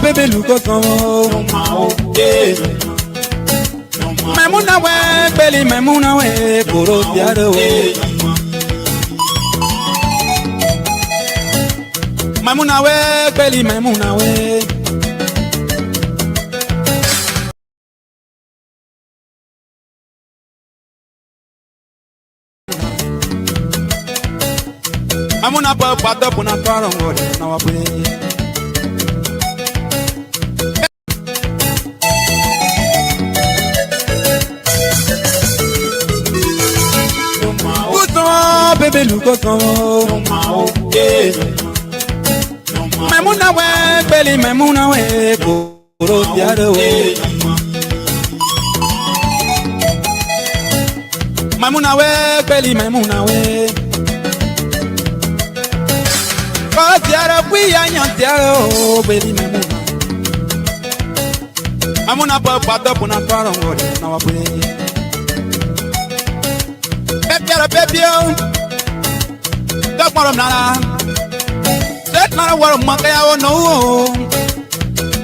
bébé luko kan memuna we beli memuna we koro biaro memuna we beli memuna we memuna pa pato puna karo ngode na wape bébé luko kan memuna we beli memuna we koro biaro memuna we beli memuna we Kwa tiara kuya nyantero baby memu. Amuna papa topo na karongo na wapwe. Pepiara pepio. Topo nara. Set nara waro makaya wo no.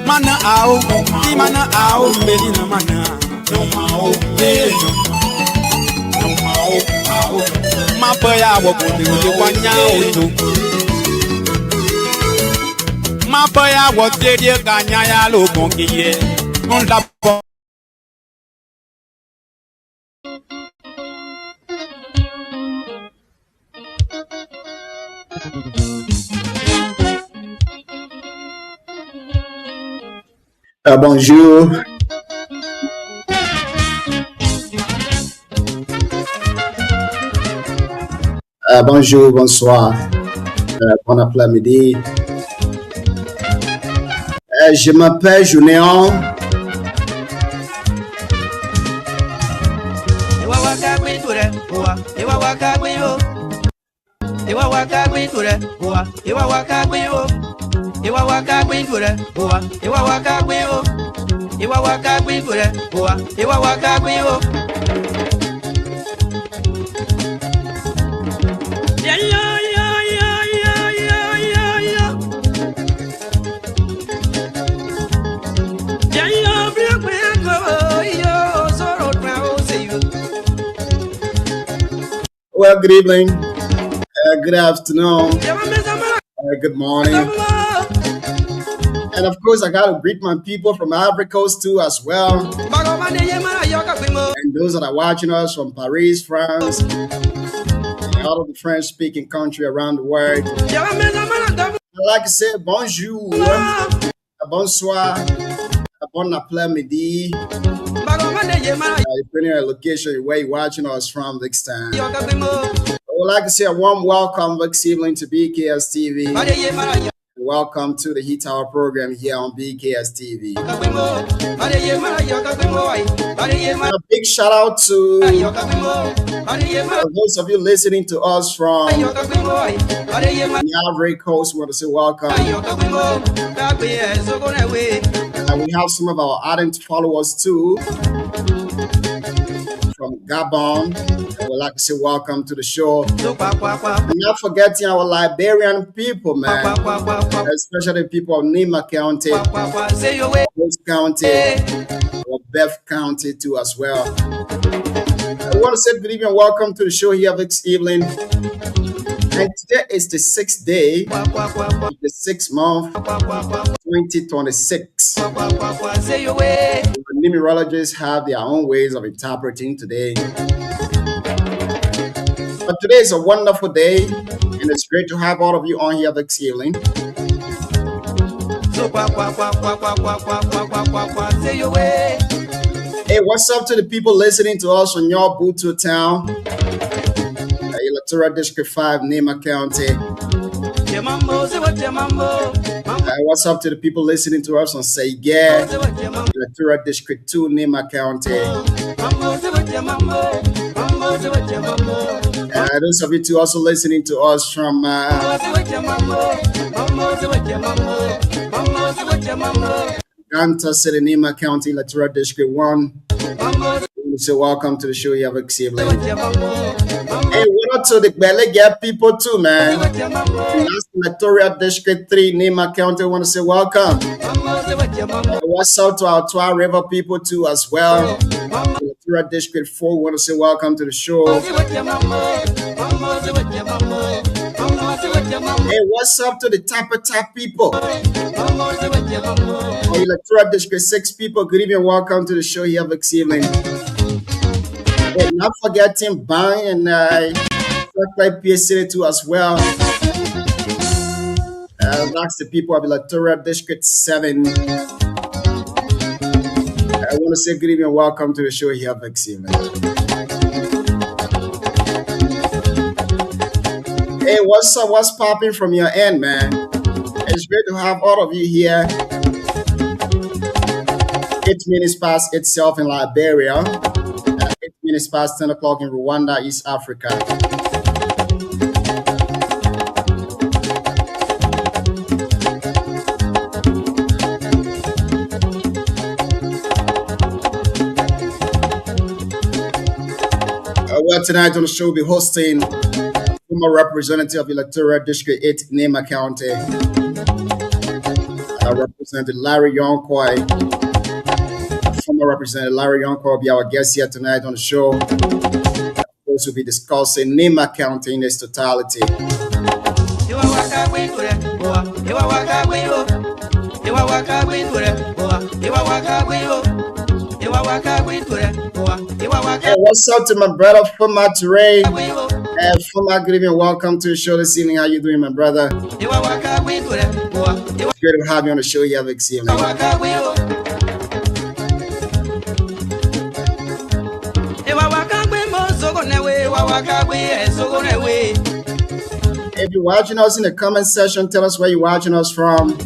Mana au, di mana au, baby na mana. No mau, baby no mau, au. Mapaya wo kundi wanya ojo. Mapaya wo tedie kanya ya lo konkiye. On la Bonjour. Bonjour, bonsoir, bon après-midi. Je m'appelle Junéon. Well, good evening, good afternoon, good morning. And of course, I got to greet my people from Ivory Coast too as well. And those that are watching us from Paris, France, and all of the French-speaking country around the world. I'd like to say bonjour, bonsoir, bon après-midi. Depending on the location where you're watching us from this time. I would like to say a warm welcome this evening to BKS TV. Welcome to the Heat Tower program here on BKS TV. A big shout out to those of you listening to us from the Ivory Coast. We want to say welcome. And we have some of our ardent followers too from Gabon. I would like to say welcome to the show. Not forgetting our Liberian people, man, especially people of Nima County, Coast County, or Beth County too as well. I want to say good evening and welcome to the show here this evening. And today is the 6th day of the 6th month, 2026. Numerologists have their own ways of interpreting today. But today is a wonderful day, and it's great to have all of you on here this evening. Hey, what's up to the people listening to us from your Butu town, Electoral District 5, Nema County? What's up to the people listening to us on Saiger, Electoral District 2, Nema County? Those of you too also listening to us from Ganta City, Nema County, Electoral District 1. So welcome to the show you have received. Hey, what up to the Belly Gap people too, man? That's Electoral District 3, Nema County. I want to say welcome. What's up to our Twa River people too as well? Electoral District 4, we want to say welcome to the show. Hey, what's up to the Tap people? Electoral District 6 people, good evening, welcome to the show here this evening. Hey, not forgetting Bang and PSC too as well. That's the people of Electoral District 7. I want to say good evening, welcome to the show here this evening. Hey, what's up? What's popping from your end, man? It's great to have all of you here. 8 minutes past itself in Liberia. 8 minutes past 10 o'clock in Rwanda, East Africa. Well, tonight on the show, we'll be hosting former representative of Electoral District 8, Nema County. Representative Larry Yonkoi. Former Representative Larry Yonkoi will be our guest here tonight on the show. Of course, we'll be discussing Nema County in its totality. Hey, what's up to my brother Fuma Ture? Fuma, good evening. Welcome to the show this evening. How you doing, my brother? It's great to have you on the show here this evening. If you're watching us in the comment section, tell us where you're watching us from.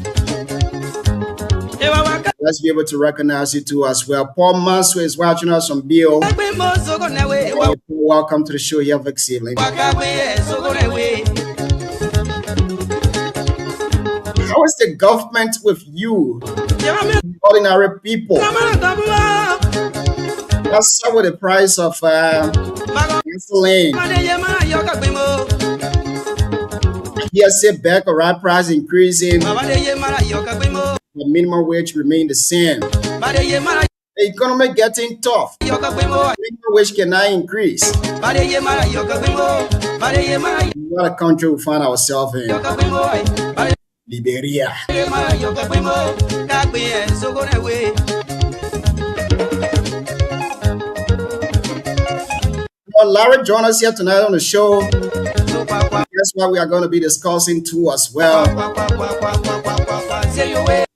Let's be able to recognize you too as well. Paul Manswe is watching us from Bill. Welcome to the show here this evening. How is the government with you, ordinary people? What's up with the price of gasoline? Yes, say back or right price increasing. The minimum wage remain the same. The economy getting tough. Minimum wage cannot increase. What a country we find ourselves in. Liberia. Well, Larry joined us here tonight on the show. That's what we are going to be discussing too as well.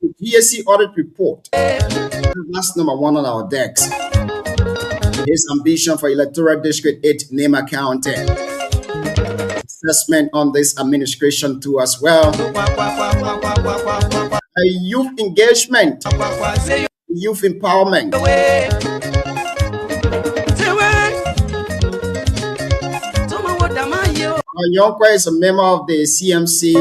The GSC audit report. That's number one on our decks. His ambition for Electoral District 8, Nema County. Assessment on this administration too as well. A youth engagement. Youth empowerment. Yonkwa is a member of the CMC,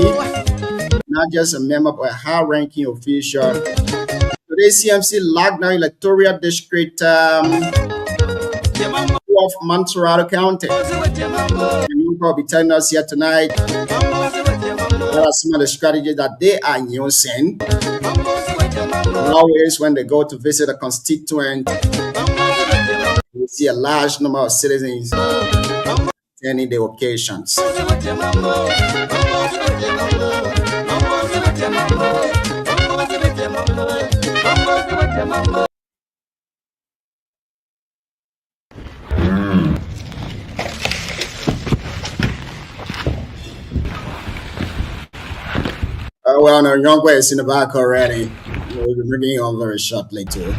not just a member, but a high-ranking official. Today, CMC locked down Electoral District of Montserrat County. Yonkwa will be telling us here tonight what are some of the strategies that they are using. Always when they go to visit a constituent, you see a large number of citizens attending the occasions. Well, no, Yonkwa is in the back already. We'll be bringing on very shortly too.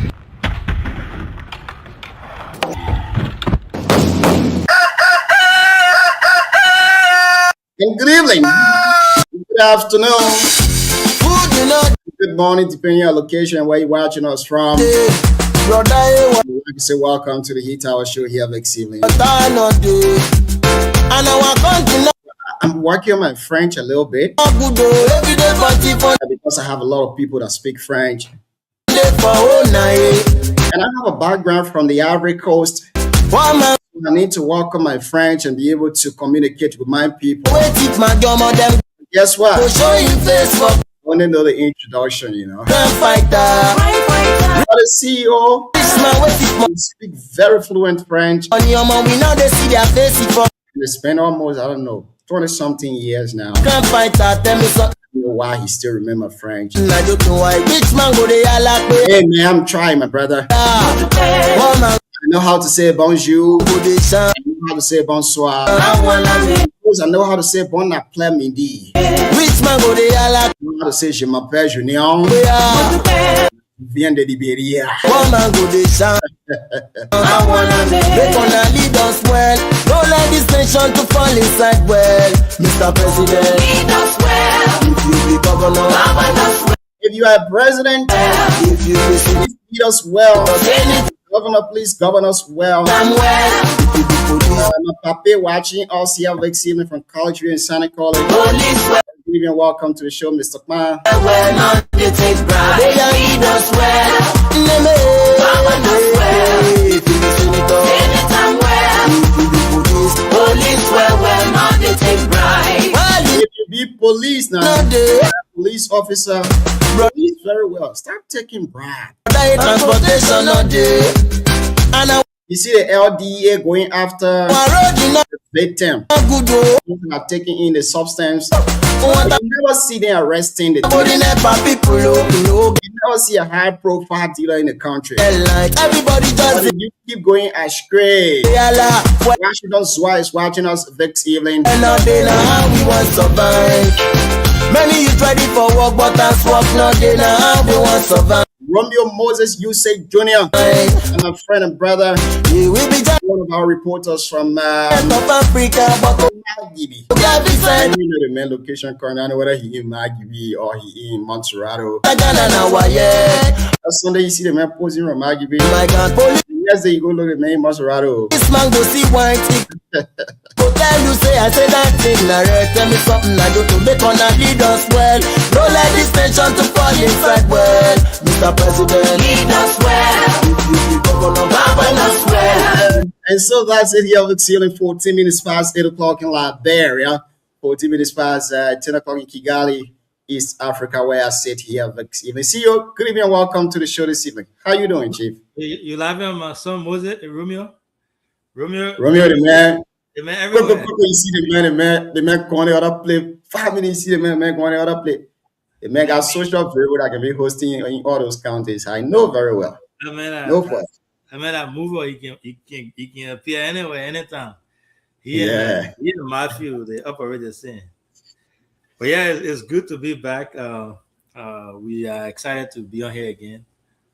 And good evening, good afternoon, good morning, depending on your location and where you're watching us from. I'd like to say welcome to the Heat Hour show here this evening. I'm working on my French a little bit because I have a lot of people that speak French. And I have a background from the Ivory Coast. I need to work on my French and be able to communicate with my people. Guess what? I want to know the introduction, you know. The CEO speak very fluent French. And they spend almost, I don't know, 20-something years now. I don't know why he still remember French. Hey man, I'm trying, my brother. I know how to say bonjour. I know how to say bonsoir. I know how to say bon après-midi. I know how to say je m'appelle Junior. Vient de Liberia. They gonna lead us well. Don't let this nation to fall inside well. Mr. President, lead us well. If you be governor, if you are president, if you lead us well. Governor, please govern us well. My papa watching us here this evening from College View in Santa College. Even welcome to the show, Mr. Kma. be police now. Police officer. Police very well. Start taking bribe. Transportation not there. And You see the LDA going after the victim. People are taking in the substance. You never see them arresting the dealer. You never see a high profile dealer in the country. everybody But just you keep going astray. Washington's is watching us Vex Evening. and now they know how we want to survive. Many is ready for work, but as work not they know how we want to survive. Romeo Moses Yusei Jr. and my friend and brother, We will be just one of our reporters from of Africa, but Margibi. I I don't know the main location currently. I know whether he in Margibi or he in Montserrat. That Sunday you see the man posing from Margibi. My God, police Yesterday you go look at the man in Montserrat. man go see white tick. Go tell you say I say that thing narrate. Tell me something I do to make on a lead us well. Don't let this nation to fall inside well. Mr. President, lead us well. Governor, govern us well. And so that's it here with Ceiling 14 minutes past 8 o'clock in Liberia, 14 minutes past 10 o'clock in Kigali, East Africa, where I sit here this evening. See you. Good evening and welcome to the show this evening. How you doing, Chief? You laughing at my son Moses and Romeo? Romeo, The man. the man Quick, everywhere. you see the man going the other play. 5 minutes, you see the man going the other play. The man got social very well. I can be hosting in all those counties. I know very well. No problem. I mean that mover he can appear anywhere, anytime. Yeah. He in my field, the operator scene. But yeah, it's good to be back. We are excited to be on here again.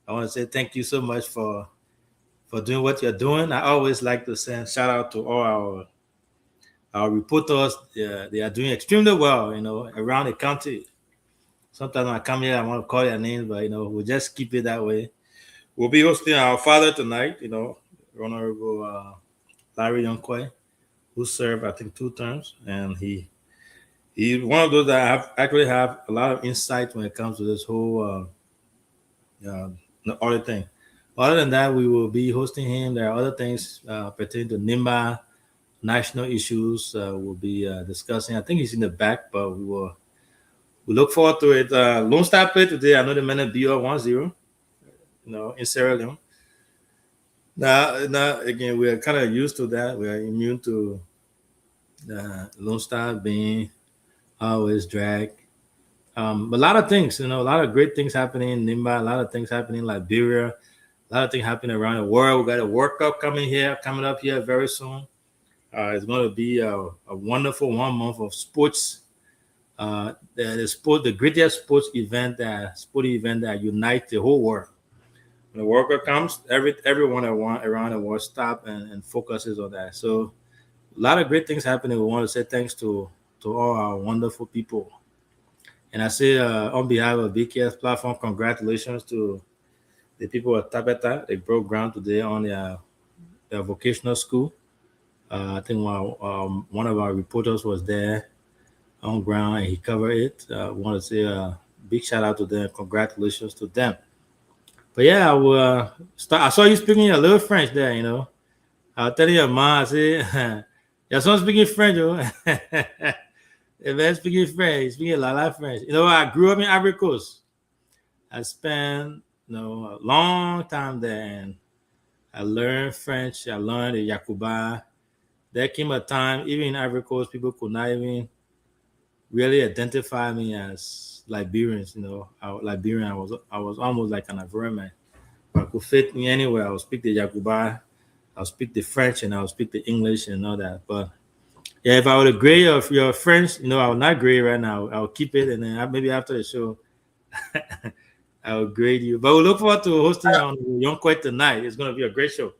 I want to say thank you so much for doing what you're doing. I always like to send shout out to all our reporters. They are doing extremely well, around the country. Sometimes when I come here, I want to call their names, but we'll just keep it that way. We'll be hosting our father tonight, Honorable Larry Yonkwe, who served I think 2 terms, and he's one of those that actually have a lot of insight when it comes to this whole other thing. Other than that, we will be hosting him. There are other things pertaining to NIMBA, national issues. We'll be discussing. I think he's in the back, but we look forward to it. Lone Star played today. I know the men at BR 1-0, in Sierra Leone. Now, again, we're kind of used to that. We are immune to Lone Star being always drag. But a lot of things, a lot of great things happening in Nimba, a lot of things happening in Liberia, a lot of things happening around the world. We got a World Cup coming up here very soon. It's going to be a wonderful 1 month of sports. The greatest sports event that unites the whole world. When the World Cup comes, everyone around the world stop and focuses on that. So a lot of great things happening. We want to say thanks to all our wonderful people. And I say on behalf of BKS platform, congratulations to the people at Tabeta. They broke ground today on their vocational school. I think one of our reporters was there on ground and he covered it. I want to say a big shout out to them. Congratulations to them. But yeah, I will start. I saw you speaking a little French there, I was telling your mom, I said, your son speaking French, The man speaking French, speaking a lot of French. I grew up in Ivory Coast. I spent a long time there and I learned French. I learned the Yakuba. There came a time, even in Ivory Coast, people could not even really identify me as Liberians. Liberian. I was almost like an Ivorian. I could fit me anywhere. I would speak the Yakuba, I'll speak the French, and I'll speak the English and all that. But yeah, if I were to grade of your French, I will not grade right now. I'll keep it, and then maybe after the show, I will grade you. But we look forward to hosting on Yonkwe tonight. It's going to be a great show.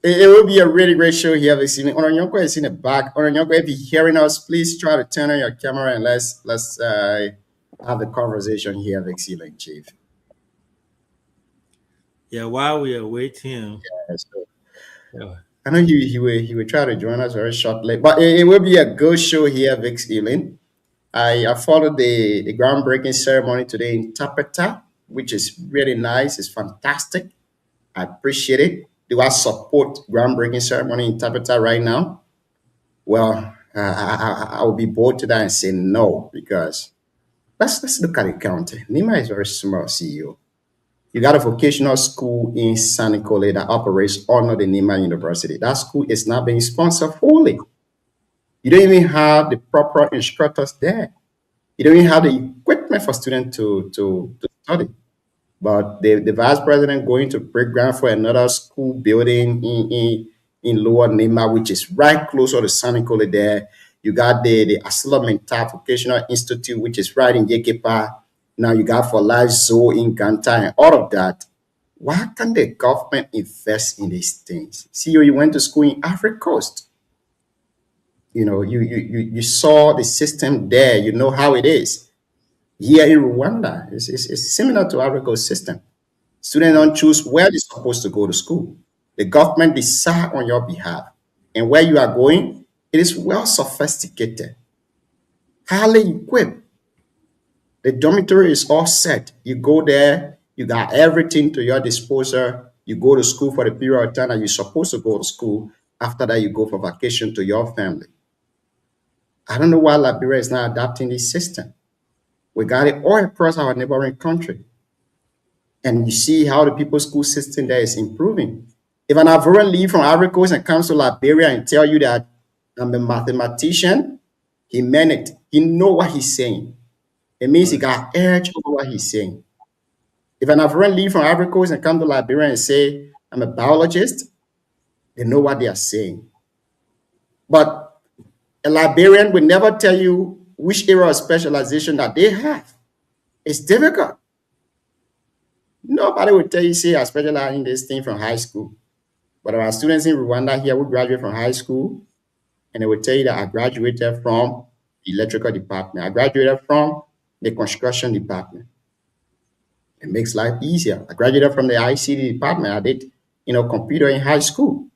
It will be a really great show here this evening. Ononyonko is in the back. Ononyonko, if you're hearing us, please try to turn on your camera and let's have the conversation here this evening, Chief. Yeah, while we await him. Yeah, so, I know he will try to join us very shortly, but it will be a good show here this evening. I followed the groundbreaking ceremony today in Tapeta, which is really nice. It's fantastic. I appreciate it. Do I support groundbreaking ceremony in Tapeta right now? Well, I will be bold to that and say no, because let's look at the county. Nima is very small, CEO. You got a vocational school in San Nicolas that operates under the Nima University. That school is not being sponsored fully. You don't even have the proper instructors there. You don't even have the equipment for students to study. But the vice president going to break ground for another school building in Lower Nima, which is right closer to San Nicolas there. You got the Asila Mental Vocational Institute, which is right in Yekepa. Now you got For Life Zoo in Ganta and all of that. Why can't the government invest in these things? See, you went to school in Africa Coast. You know, you saw the system there. You know how it is. Here in Rwanda, it's similar to Africa Coast system. Students don't choose where they're supposed to go to school. The government decide on your behalf. And where you are going, it is well sophisticated, highly equipped. The dormitory is all set. You go there, you got everything to your disposal. You go to school for the period of time that you're supposed to go to school. After that, you go for vacation to your family. I don't know why Liberia is not adopting this system. We got it all across our neighboring country. And you see how the people's school system there is improving. If an Ivorian leave from Ivory Coast and comes to Liberia and tell you that I'm a mathematician, he meant it. He know what he's saying. It means he got edge over what he's saying. If an Ivorian leave from Ivory Coast and come to Liberia and say, I'm a biologist, they know what they are saying. But a Liberian will never tell you which area of specialization that they have. It's difficult. Nobody will tell you, say, I specialize in this thing from high school. But our students in Rwanda here, we graduate from high school, and they will tell you that I graduated from the electrical department. I graduated from the construction department. It makes life easier. I graduated from the ICT department. I did, computer in high school.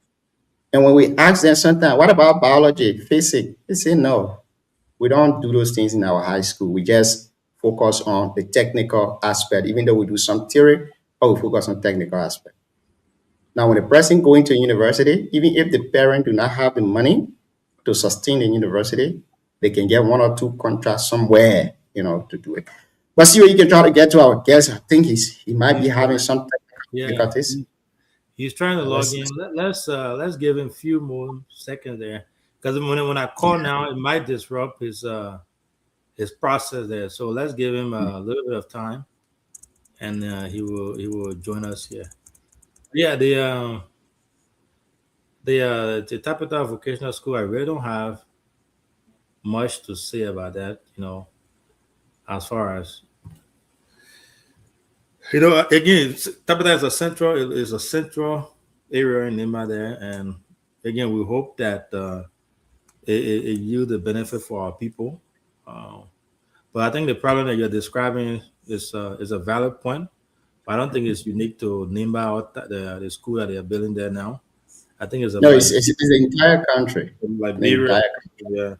And when we ask them sometimes, what about biology, physics? They say, no, we don't do those things in our high school. We just focus on the technical aspect, even though we do some theory, but we focus on technical aspect. Now, when a person going to university, even if the parent do not have the money to sustain the university, they can get one or two contracts somewhere, to do it. But see, you can try to get to our guest. I think he might be having some difficulties. He's trying to log in. Let's give him a few more seconds there, because when I call now, it might disrupt his process there. So let's give him a little bit of time, and he will join us here. Yeah, the Tapeta Vocational School, I really don't have much to say about that, as far as again, Tapeta is a central area in Nima there, and again, we hope that it yield the benefit for our people. But I think the problem that you're describing is a valid point. But I don't think it's unique to Nimba or the school that they are building there now. I think it's the entire country. Liberia, yeah.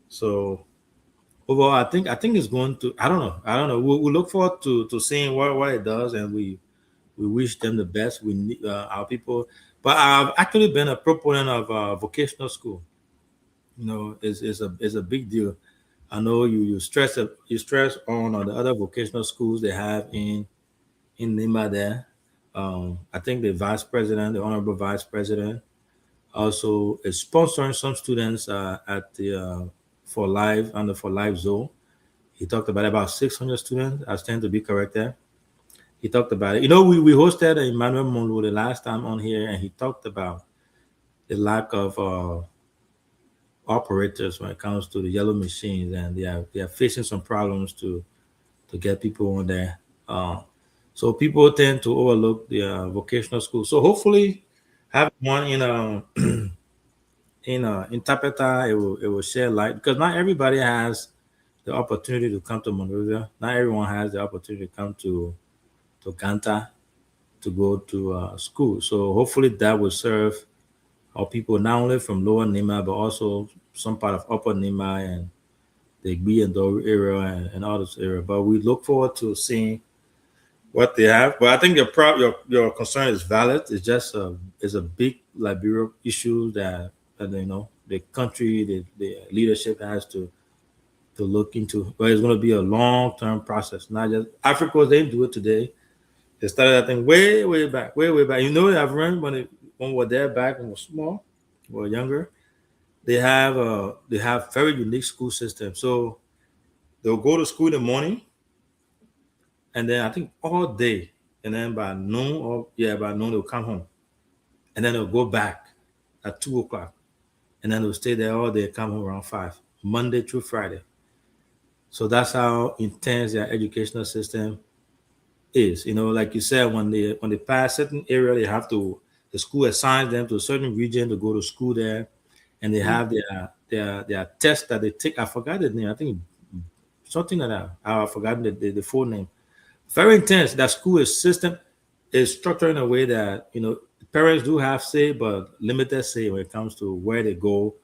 So overall, I think it's going to. I don't know. We'll look forward to seeing what it does, and we wish them the best. We need our people. But I've actually been a proponent of vocational school. Is a big deal. I know you stress on the other vocational schools they have in Nima there. I think the honorable vice president, also is sponsoring some students at the For Life Zone. He talked about 600 students. I stand to be correct there. He talked about it. We hosted Emmanuel Monroe the last time on here, and he talked about the lack of operators when it comes to the yellow machines, and they are facing some problems to get people on there. So people tend to overlook the vocational school. So hopefully, having one in Tapeta, it will share light, because not everybody has the opportunity to come to Monrovia. Not everyone has the opportunity to come to Ganta to go to school. So hopefully that will serve our people not only from Lower Nima, but also some part of Upper Nima and the Igbi and Dori area and all this area. But we look forward to seeing what they have. But I think your concern is valid. It's just it's a big Liberia issue that the country, the leadership has to look into. But it's going to be a long term process. Not just Africa, they didn't do it today. They started that thing way back, way back. You know, I've learned when we were there back when we were small, we were younger. They have very unique school system. So they'll go to school in the morning, and then I think all day, and then by noon they'll come home, and then they'll go back at 2 o'clock, and then they'll stay there all day, come home around 5, Monday through Friday. So that's how intense their educational system is. You know, like you said, when they pass certain area, the school assigns them to a certain region to go to school there, and they have their test that they take. I forgot the name. I think something like that. I've forgotten the full name. Very intense. That school system is structured in a way that parents do have say, but limited say when it comes to where they go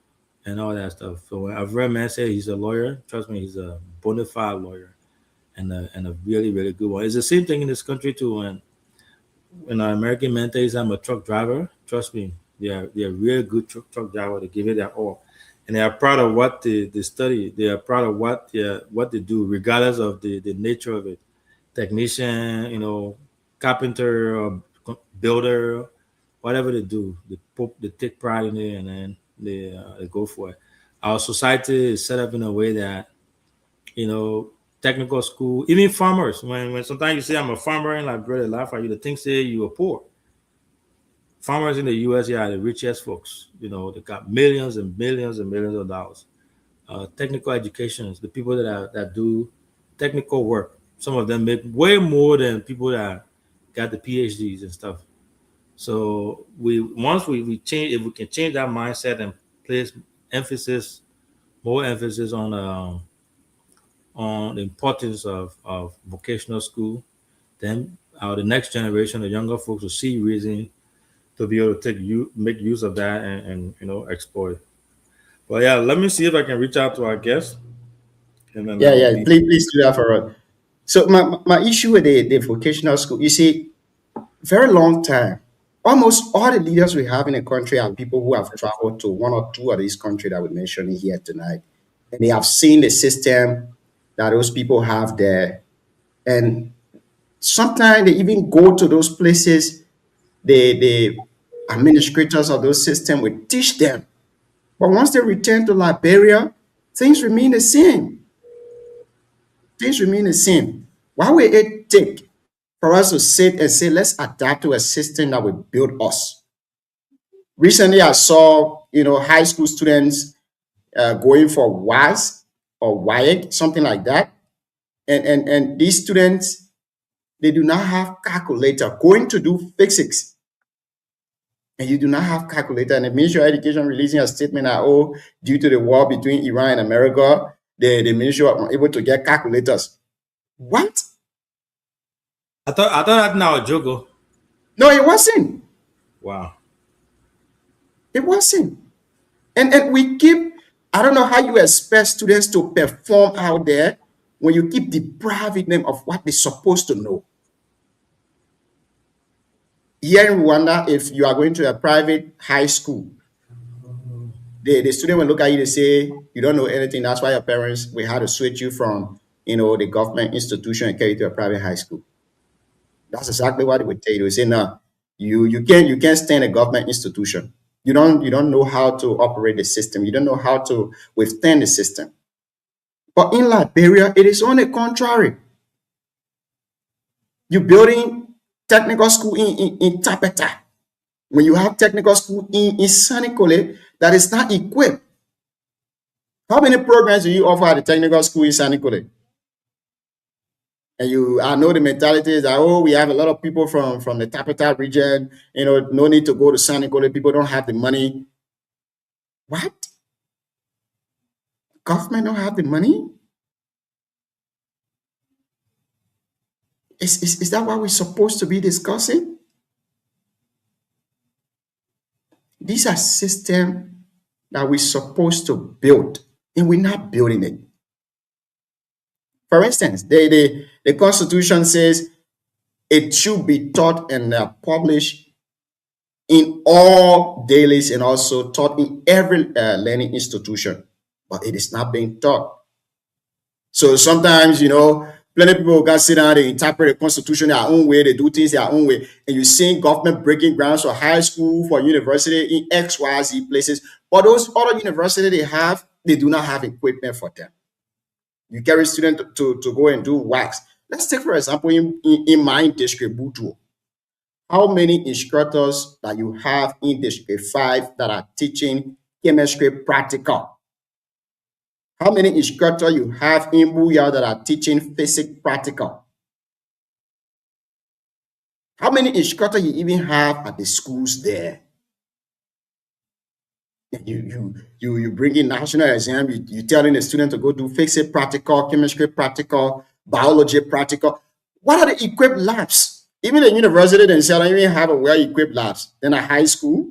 and all that stuff. So when I've read man say he's a lawyer. Trust me, he's a bona fide lawyer and a really really good one. It's the same thing in this country too. When an American man tells I'm a truck driver, trust me, they're real good truck driver. They give it their all, and they are proud of what they study. They are proud of what they do, regardless of the nature of it. Technician, carpenter or builder, whatever they do, they take pride in it, and then they go for it. Our society is set up in a way that technical school, even farmers. When sometimes you say I'm a farmer and like brother laugh at you, the thing say you are poor. Farmers in the U.S. are the richest folks. They got millions and millions and millions of dollars. Technical educations, the people that do technical work, some of them make way more than people that got the PhDs and stuff. So once we change, if we can change that mindset and place more emphasis on the importance of vocational school, then the next generation, the younger folks, will see reason to be able to make use of that and exploit it. But yeah, let me see if I can reach out to our guest. And then Yeah. Please do that for us. So my issue with the vocational school, you see, very long time, almost all the leaders we have in the country are people who have traveled to one or two of these countries that we're mentioning here tonight. And they have seen the system that those people have there. And sometimes they even go to those places, the administrators of those systems will teach them. But once they return to Liberia, things remain the same. Things remain the same. Why will it take for us to sit and say, let's adapt to a system that will build us? Recently, I saw, high school students going for WAS or WIAC, something like that. And these students, they do not have calculator going to do physics. And you do not have calculator. And the Ministry of Education releasing a statement that, due to the war between Iran and America, the ministry were able to get calculators. What? I thought that now a joke. No, it wasn't. Wow. It wasn't. And we keep, I don't know how you expect students to perform out there when you keep depriving them of what they're supposed to know. Here in Rwanda, if you are going to a private high school, the student will look at you and say, you don't know anything. That's why your parents will have to switch you from, the government institution and carry you to a private high school. That's exactly what they would tell you. They say, no, you can't stand a government institution. You don't know how to operate the system. You don't know how to withstand the system. But in Liberia, it is on the contrary. You're building technical school in Tapeta. When you have technical school in Sanikole that is not equipped. How many programs do you offer at the technical school in Sanikole? And I know the mentality is that, we have a lot of people from the Tapeta region, no need to go to Sanikole. People don't have the money. What? Government don't have the money? Is that what we're supposed to be discussing? These are systems that we're supposed to build, and we're not building it. For instance, the Constitution says it should be taught and published in all dailies and also taught in every learning institution, but it is not being taught. So sometimes, plenty of people can sit down, they interpret the Constitution their own way, they do things their own way, and you see government breaking grounds for high school, for university in X, Y, Z places. But those other universities they do not have equipment for them. You carry students to go and do wax. Let's take, for example, in my district, Butuo. How many instructors that you have in District 5 that are teaching chemistry practical? How many instructors you have in Booyah that are teaching physics practical? How many instructors you even have at the schools there? You bring in national exam, you telling the student to go do physics practical, chemistry practical, biology practical. What are the equipped labs? Even the university themselves don't even have a well-equipped labs. Then a high school.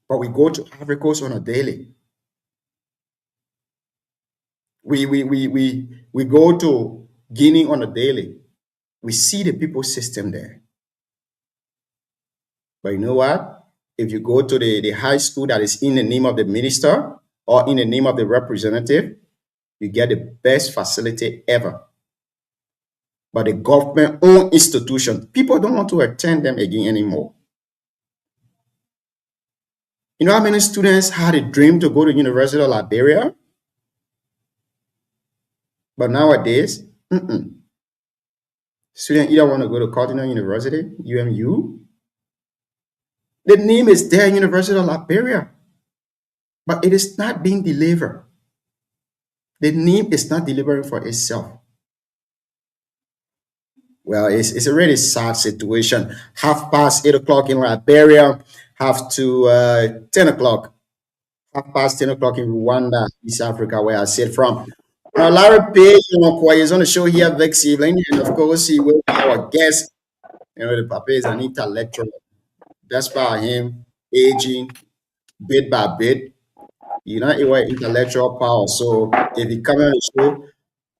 But we go to Ivory Coast on a daily. We go to Guinea on a daily. We see the people system there. But you know what? If you go to the high school that is in the name of the minister or in the name of the representative, you get the best facility ever. But the government-owned institution, people don't want to attend them again anymore. You know how many students had a dream to go to University of Liberia? But nowadays, students either want to go to Cardinal University, UMU. The name is there, University of Liberia, but it is not being delivered. The name is not delivering for itself. Well, it's a really sad situation. 8:30 in Liberia, 10:00. 10:30 in Rwanda, East Africa, where I sit from. Now, Larry Page is on the show here next evening, and of course, he will be our guest. The Papa is an intellectual. Despite him aging bit by bit, he was intellectual power. So if you come on the show,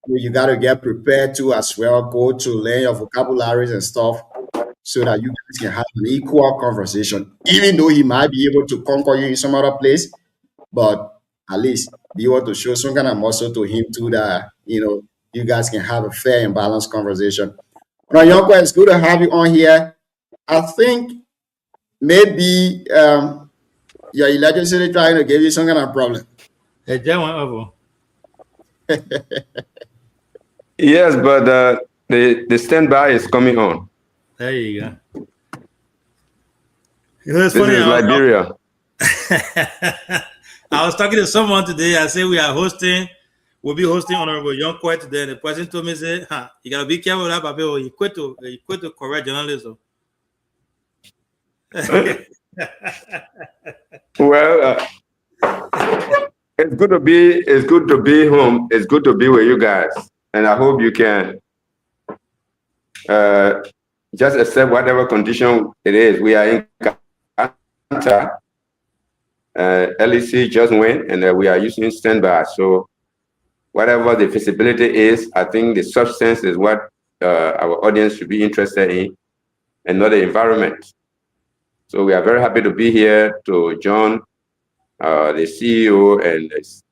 you got to get prepared to as well, go to learn your vocabularies and stuff so that you guys can have an equal conversation, even though he might be able to conquer you in some other place, but at least be able to show some kind of muscle to him too that, you guys can have a fair and balanced conversation. Now, Yonko, it's good to have you on here. I think maybe your electricity trying to give you some kind of problem. Yes, but the standby is coming on. There you go. It's funny. This is Liberia. I was talking to someone today. I said we'll be hosting Honorable Yonko today. And the person told me, say, you gotta be careful with that, Papa. You quit to correct journalism. Well, it's good to be home. It's good to be with you guys. And I hope you can just accept whatever condition it is. We are in Qatar. LEC just went, and we are using standby. So whatever the feasibility is, I think the substance is what our audience should be interested in, and not the environment. So we are very happy to be here to join the CEO and his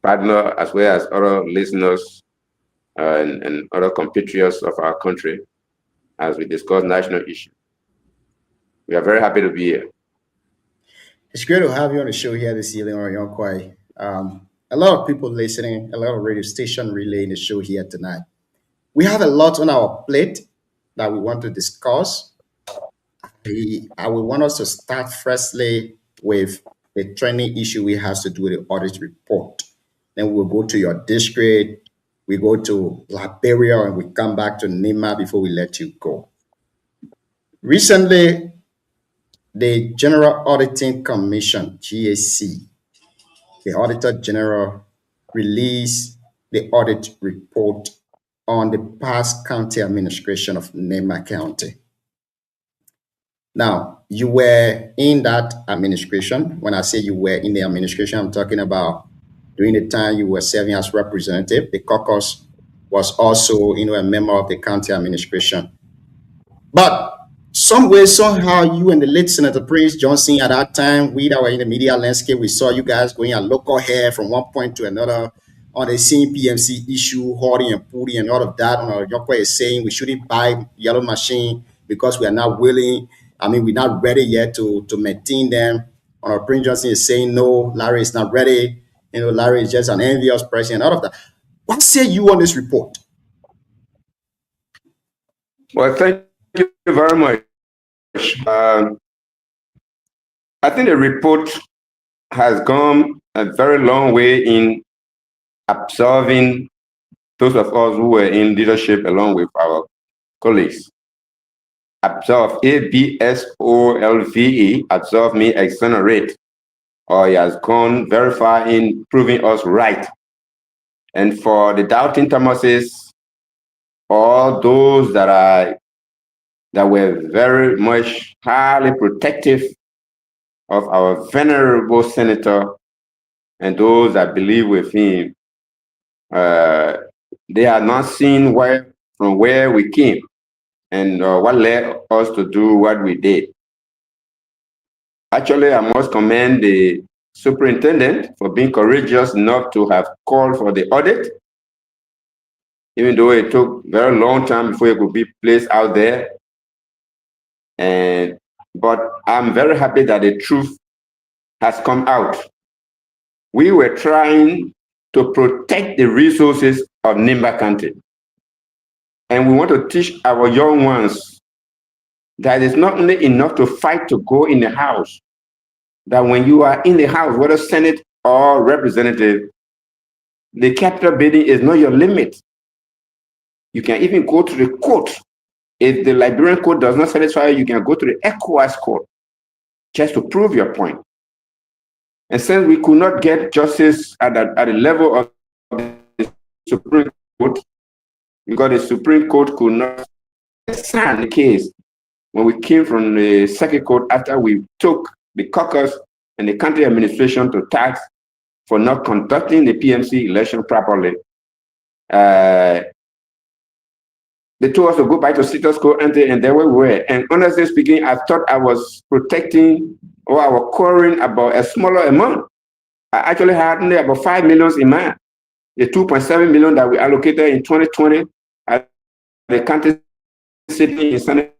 partner, as well as other listeners and other compatriots of our country as we discuss national issues. We are very happy to be here. It's great to have you on the show here this evening, Yonko. A lot of people listening, a lot of radio stations relaying the show here tonight. We have a lot on our plate that we want to discuss. I would want us to start firstly with the trending issue we have to do with the audit report. Then we'll go to your district, we go to Liberia, and we come back to NIMA before we let you go. Recently, the General Auditing Commission, GAC, the Auditor General, released the audit report on the past county administration of NIMA County. Now, you were in that administration. When I say you were in the administration, I'm talking about during the time you were serving as representative. The caucus was also, a member of the county administration. But some way, somehow, you and the late Senator Prince Johnson at that time, we that were in the media landscape, we saw you guys going at local hair from one point to another on the same PMC issue, hoarding and putting and all of that. On our Yoko is saying we shouldn't buy yellow machine because we are not willing. I mean, we're not ready yet to maintain them. On our Prince Johnson is saying no, Larry is not ready. You know, Larry is just an envious person and all of that. What say you on this report? Well, thank you very much. I think the report has gone a very long way in absorbing those of us who were in leadership along with our colleagues. Absolve, ABSOLVE, absolve me, exonerate. Or he has gone very far in proving us right. And for the doubting Thomases, all those that were very much highly protective of our venerable senator and those that believe with him, they are not seen from where we came and what led us to do what we did. Actually, I must commend the superintendent for being courageous enough to have called for the audit, even though it took a very long time before it could be placed out there. But I'm very happy that the truth has come out. We were trying to protect the resources of Nimba County. And we want to teach our young ones that it's not only enough to fight to go in the house, that when you are in the house, whether Senate or representative, the Capitol building is not your limit. You can even go to the court. If the Liberian court does not satisfy you, you can go to the ECOWAS court just to prove your point. And since we could not get justice at the level of the Supreme Court, because the Supreme Court could not sign the case, when we came from the circuit court after we took the caucus and the county administration to tax for not conducting the PMC election properly, they told us to go back to status quo ante, and there we were. And honestly speaking, I thought I was protecting or I was quarreling about a smaller amount. I actually had only about 5 million in mind. The 2.7 million that we allocated in 2020 at the county city in Senate,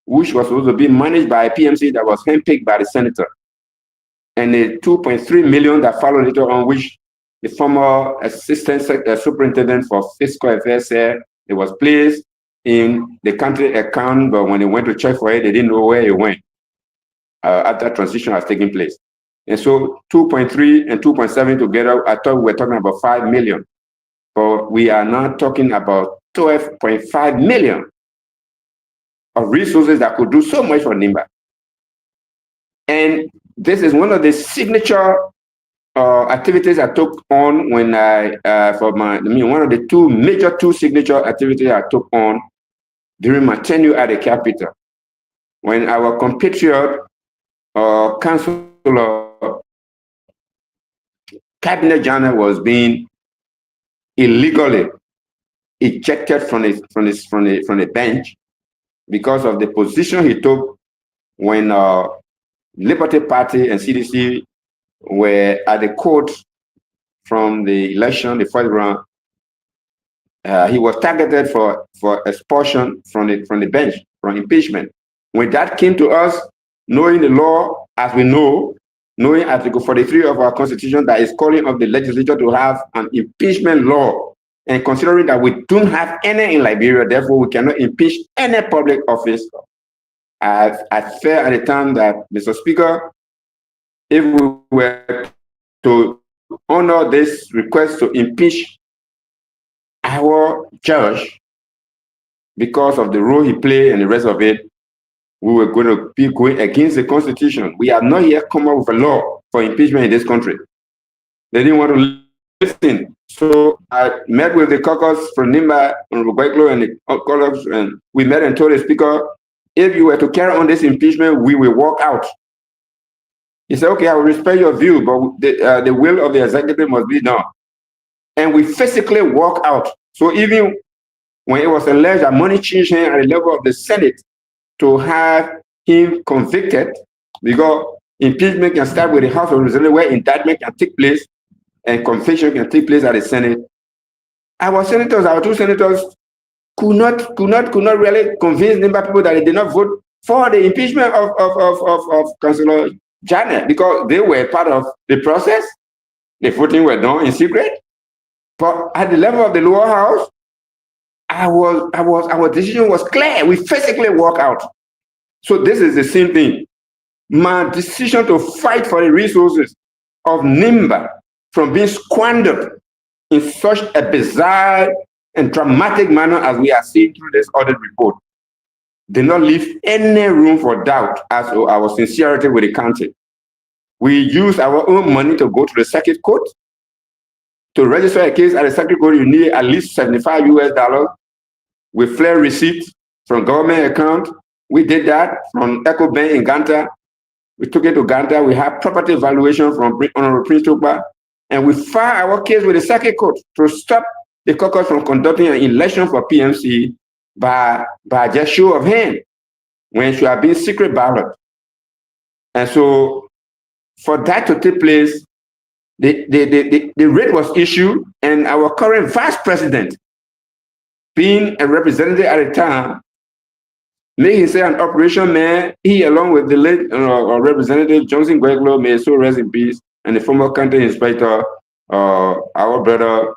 which was supposed to be managed by a PMC that was handpicked by the senator. And the 2.3 million that followed later on, which the former assistant superintendent for fiscal affairs said it was placed in the county account, but when they went to check for it, they didn't know where it went after transition has taken place. And so 2.3 and 2.7 together, I thought we were talking about 5 million. But we are now talking about 12.5 million of resources that could do so much for Nimba. And this is one of the signature activities I took on when one of the two signature activities I took on during my tenure at the Capitol. When our compatriot councilor Cabinet Jana was being illegally ejected from the bench because of the position he took when Liberty Party and CDC were at the court from the election, the first round. He was targeted for expulsion from the bench, from impeachment. When that came to us, knowing the law as we know, knowing Article 43 of our Constitution that is calling of the legislature to have an impeachment law, and considering that we don't have any in Liberia, therefore we cannot impeach any public office, I felt at the time that, Mr. Speaker, if we were to honor this request to impeach our judge because of the role he played and the rest of it, we were going to be going against the Constitution. We have not yet come up with a law for impeachment in this country. They didn't want to listen. So I met with the caucus from Nimba and Rugweklo and the caucus, and we met and told the Speaker, if you were to carry on this impeachment, we will walk out. He said, okay, I will respect your view, but the will of the executive must be done. And we physically walk out. So even when it was alleged that money changed hands at the level of the Senate to have him convicted, because impeachment can start with the House of Representatives, where indictment can take place and conviction can take place at the Senate. Our two senators could not really convince NIMBA people that they did not vote for the impeachment of Councillor Janet, because they were part of the process. The voting were done in secret. But at the level of the lower house, our decision was clear. We physically walk out. So this is the same thing. My decision to fight for the resources of NIMBA from being squandered in such a bizarre and dramatic manner as we are seeing through this audit report did not leave any room for doubt as to our sincerity with the county. We use our own money to go to the circuit court. To register a case at the circuit court, you need at least $75 US. We flare receipts from government account. We did that from EcoBank in Ganta. We took it to Ganta. We have property valuation from Honorable Prince Tokpa. And we filed our case with the circuit court to stop the caucus from conducting an election for PMC by just show of hand, when it should have been secret ballot. And so for that to take place, the writ was issued, and our current vice president, being a representative at the time, made himself an operation man. He, along with the late Representative Johnson Gweglo, may so rest in peace, and the former county inspector, our brother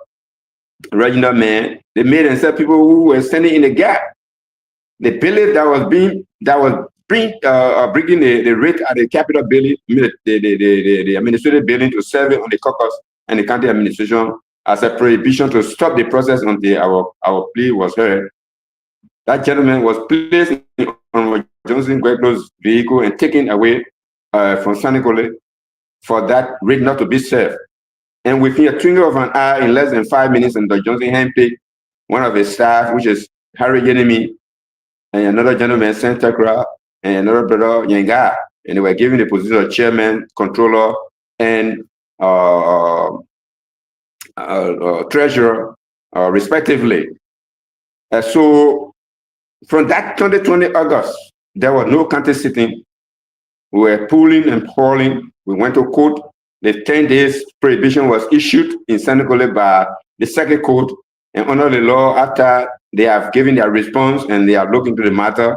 Reginald Mann, they made themselves people who were standing in the gap. The belief that was bringing the rate at the Capitol building, the administrative building, to serve it on the caucus and the county administration as a prohibition to stop the process until our plea was heard. That gentleman was placed on Johnson Gweglo's vehicle and taken away from Sanikole for that rate not to be served. And within a twinkle of an eye, in less than 5 minutes, and Johnson handpicked one of his staff, which is Harry Yenemi, and another gentleman, Santa Cra, and another brother, Yenga, and they were given the position of chairman, controller, and treasurer, respectively. So from that 2020 August, there was no county sitting. We were pulling and pulling. We went to court. The 10 days prohibition was issued in Sanikole by the circuit court, and under the law, after they have given their response and they have looked into the matter,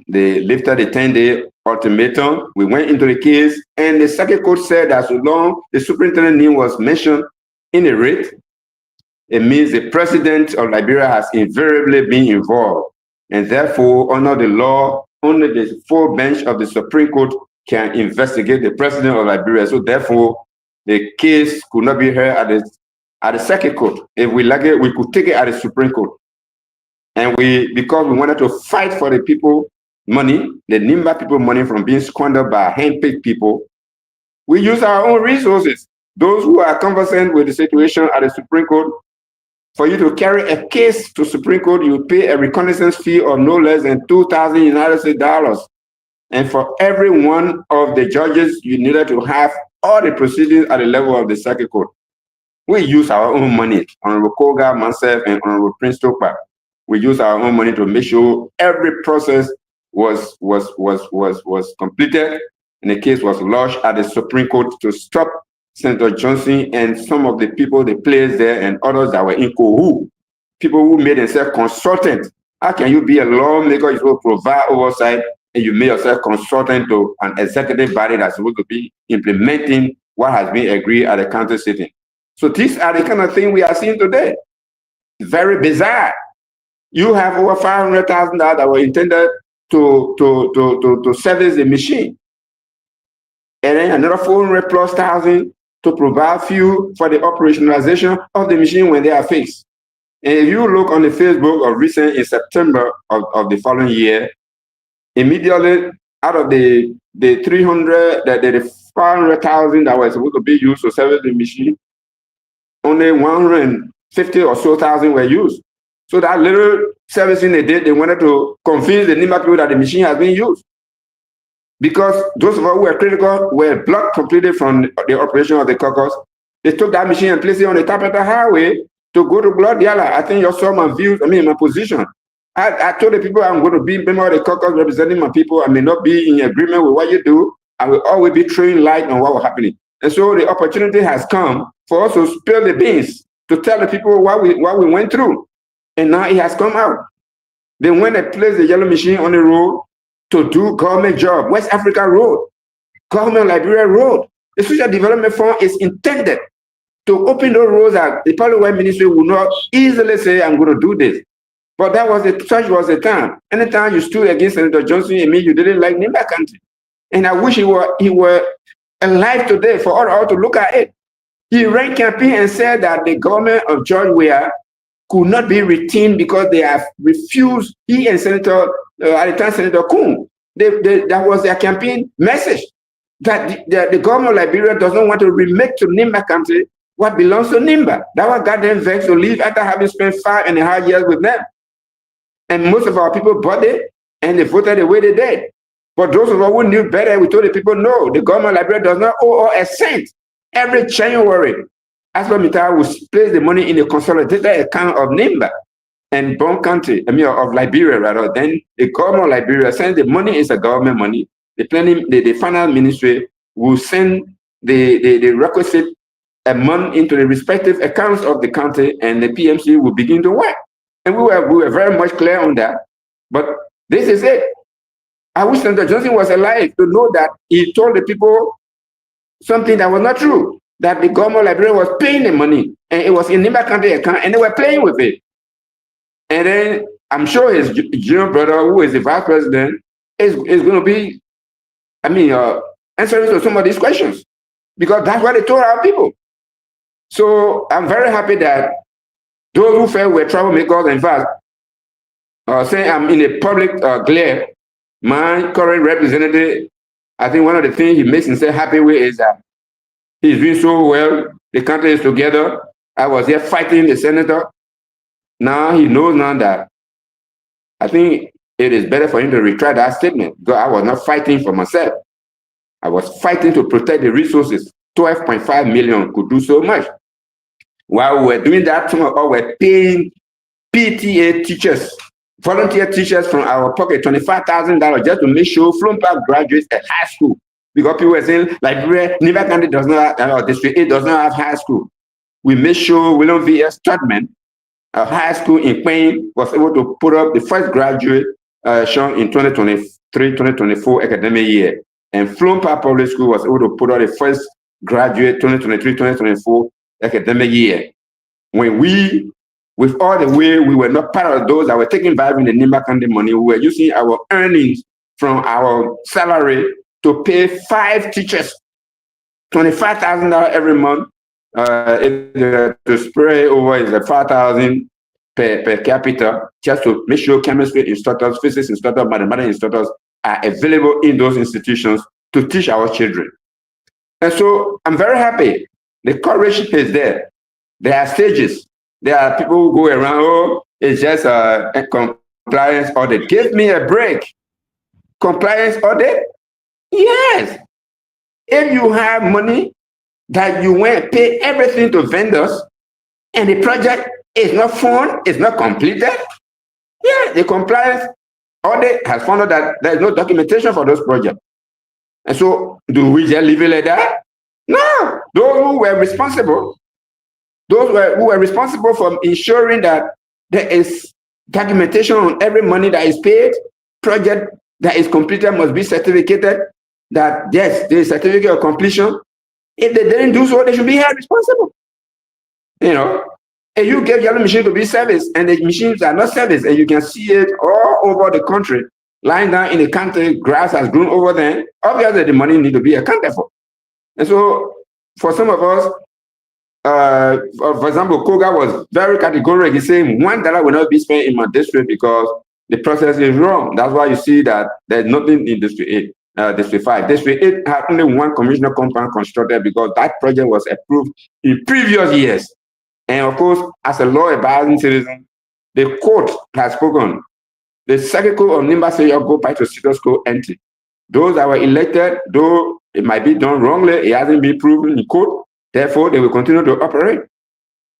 they lifted the 10-day ultimatum. We went into the case, and the circuit court said that so long the superintendent name was mentioned in the writ, it means the president of Liberia has invariably been involved, and therefore, under the law, only the full bench of the Supreme Court can investigate the president of Liberia. So therefore, the case could not be heard at the circuit court. If we like it, we could take it at the Supreme Court. And because we wanted to fight for the people money, the NIMBA people money from being squandered by handpicked people, we use our own resources. Those who are conversant with the situation at the Supreme Court, for you to carry a case to Supreme Court, you pay a reconnaissance fee of no less than $2,000 United States dollars. And for every one of the judges, you needed to have all the proceedings at the level of the circuit court. We use our own money. Honorable Koga, myself, and Honorable Prince Tokpa. We use our own money to make sure every process was completed, and the case was lodged at the Supreme Court to stop Senator Johnson and some of the people, the players there, and others that were in cohort, people who made themselves consultant. How can you be a lawmaker? You're supposed to provide oversight, and you made yourself consultant to an executive body that's supposed to be implementing what has been agreed at the county sitting. So these are the kind of thing we are seeing today. Very bizarre. You have over $500,000 that were intended to service the machine, and then another $400,000+ to provide fuel for the operationalization of the machine when they are fixed. And if you look on the Facebook of recent, in September of the following year, immediately out of the $500,000 that was supposed to be used to service the machine, only 150 or so thousand were used. So that little servicing they did, they wanted to convince the NIMBA people that the machine has been used. Because those of us who were critical were blocked completely from the operation of the caucus. They took that machine and placed it on the Tapeta Highway to go to Blood Yala. I think you saw my views, my position. I told the people I'm going to be member of the caucus representing my people. I may not be in agreement with what you do. I will always be throwing light on what was happening. And so the opportunity has come for us to spill the beans, to tell the people what we went through. And now it has come out. Then when they placed the yellow machine on the road to do government job, West Africa Road, Government Liberia Road, the Social Development Fund is intended to open those roads that the Public Works Ministry will not easily say, I'm going to do this. But that was such was the time. Anytime you stood against Senator Johnson, it means you didn't like Nimba County. And I wish he were alive today for all to look at it. He ran campaign and said that the government of George Weah could not be retained because they have refused, he and Senator, at the time, Senator Kuhn. That was their campaign message, that the government of Liberia does not want to remake to Nimba County what belongs to Nimba. That was got them vexed to leave after having spent 5.5 years with them. And most of our people bought it, and they voted the way they did. But those of us who knew better, we told the people, no, the government of Liberia does not owe us a cent. Every January, ASPA will place the money in the consolidated account of Nimba and Bon County, of Liberia rather. Then the government of Liberia sends the money is a government money. The finance ministry will send the requisite amount into the respective accounts of the county, and the PMC will begin to work. And we were very much clear on that. But this is it. I wish Senator Johnson was alive to know that he told the people something that was not true, that the government of Liberia was paying the money, and it was in Nimba County account, and they were playing with it. And then I'm sure his junior brother, who is the vice president, is going to be, answering to some of these questions, because that's what they told our people. So I'm very happy that those who felt were troublemakers, in fact, saying I'm in a public glare, my current representative, I think one of the things he makes himself happy with is that he's doing so well. The country is together. I was here fighting the senator. Now he knows now that I think it is better for him to retract that statement, because I was not fighting for myself. I was fighting to protect the resources. 12.5 million could do so much. While we were doing that, some of us were paying PTA teachers, volunteer teachers from our pocket, $25,000 just to make sure Flompa graduates at high school. Because people were saying, Liberia, Nimba County does not have, District 8 does not have high school. We made sure William V.S. Stratman, a high school in Queen, was able to put up the first graduate shown in 2023-2024 academic year. And Flompa Public School was able to put up the first graduate 2023-2024 academic year. When we, with all the way we were not part of those that were taking back in the Nimba County money, we were using our earnings from our salary to pay 5 teachers $25,000 every month. To spray over is $5,000 per capita, just to make sure chemistry instructors, physics instructors, mathematics instructors are available in those institutions to teach our children. And so I'm very happy. The courage is there. There are stages. There are people who go around, oh, it's just a compliance audit. Give me a break. Compliance audit? Yes. If you have money that you went pay everything to vendors and the project is not funded, it's not completed, yeah, the compliance audit has found out that there is no documentation for those projects. And so do we just leave it like that? No. Those who were responsible, who were responsible for ensuring that there is documentation on every money that is paid, project that is completed must be certificated, that yes, there is certificate of completion. If they didn't do so, they should be held responsible. You know, and you get yellow machine to be serviced, and the machines are not serviced, and you can see it all over the country, lying down in the country, grass has grown over there. Obviously, the money need to be accounted for. And so, for some of us, for example, Koga was very categorical. He's saying $1 will not be spent in my district because the process is wrong. That's why you see that there's nothing in District 8, District 5. District 8 had only one conventional compound constructed because that project was approved in previous years. And of course, as a law-abiding citizen, the court has spoken. The circuit code of Nimba says you go back to status quo ante. Those that were elected, though it might be done wrongly, it hasn't been proven in court. Therefore, they will continue to operate.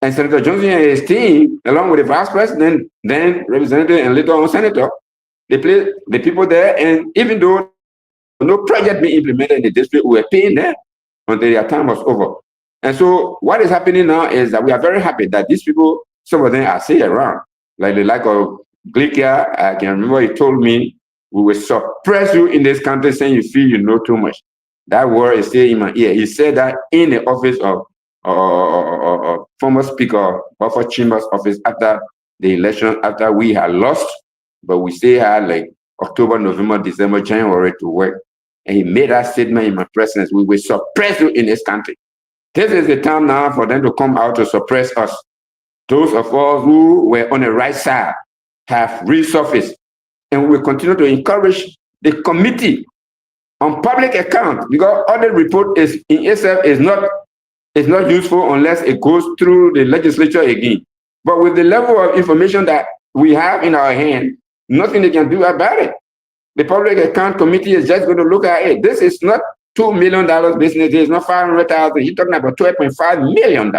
And Senator Johnson and his team, along with the vice president, then representative, and later on senator, they placed the people there. And even though no project being implemented in the district, we were paying them until their time was over. And so what is happening now is that we are very happy that these people, some of them are still around. Like the like of Glikia, I can remember he told me, we will suppress you in this country saying you feel you know too much. That word is still in my ear. He said that in the office of former Speaker Buffer Chambers' office after the election, after we had lost, but we still had like October, November, December, January to work. And he made that statement in my presence. We will suppress you in this country. This is the time now for them to come out to suppress us. Those of us who were on the right side have resurfaced. And we will continue to encourage the committee on public account, because audit report is in itself is not useful unless it goes through the legislature again. But with the level of information that we have in our hand, nothing they can do about it. The public account committee is just going to look at it. This is not $2 million business. It's not 500,000. You're talking about $12.5 million.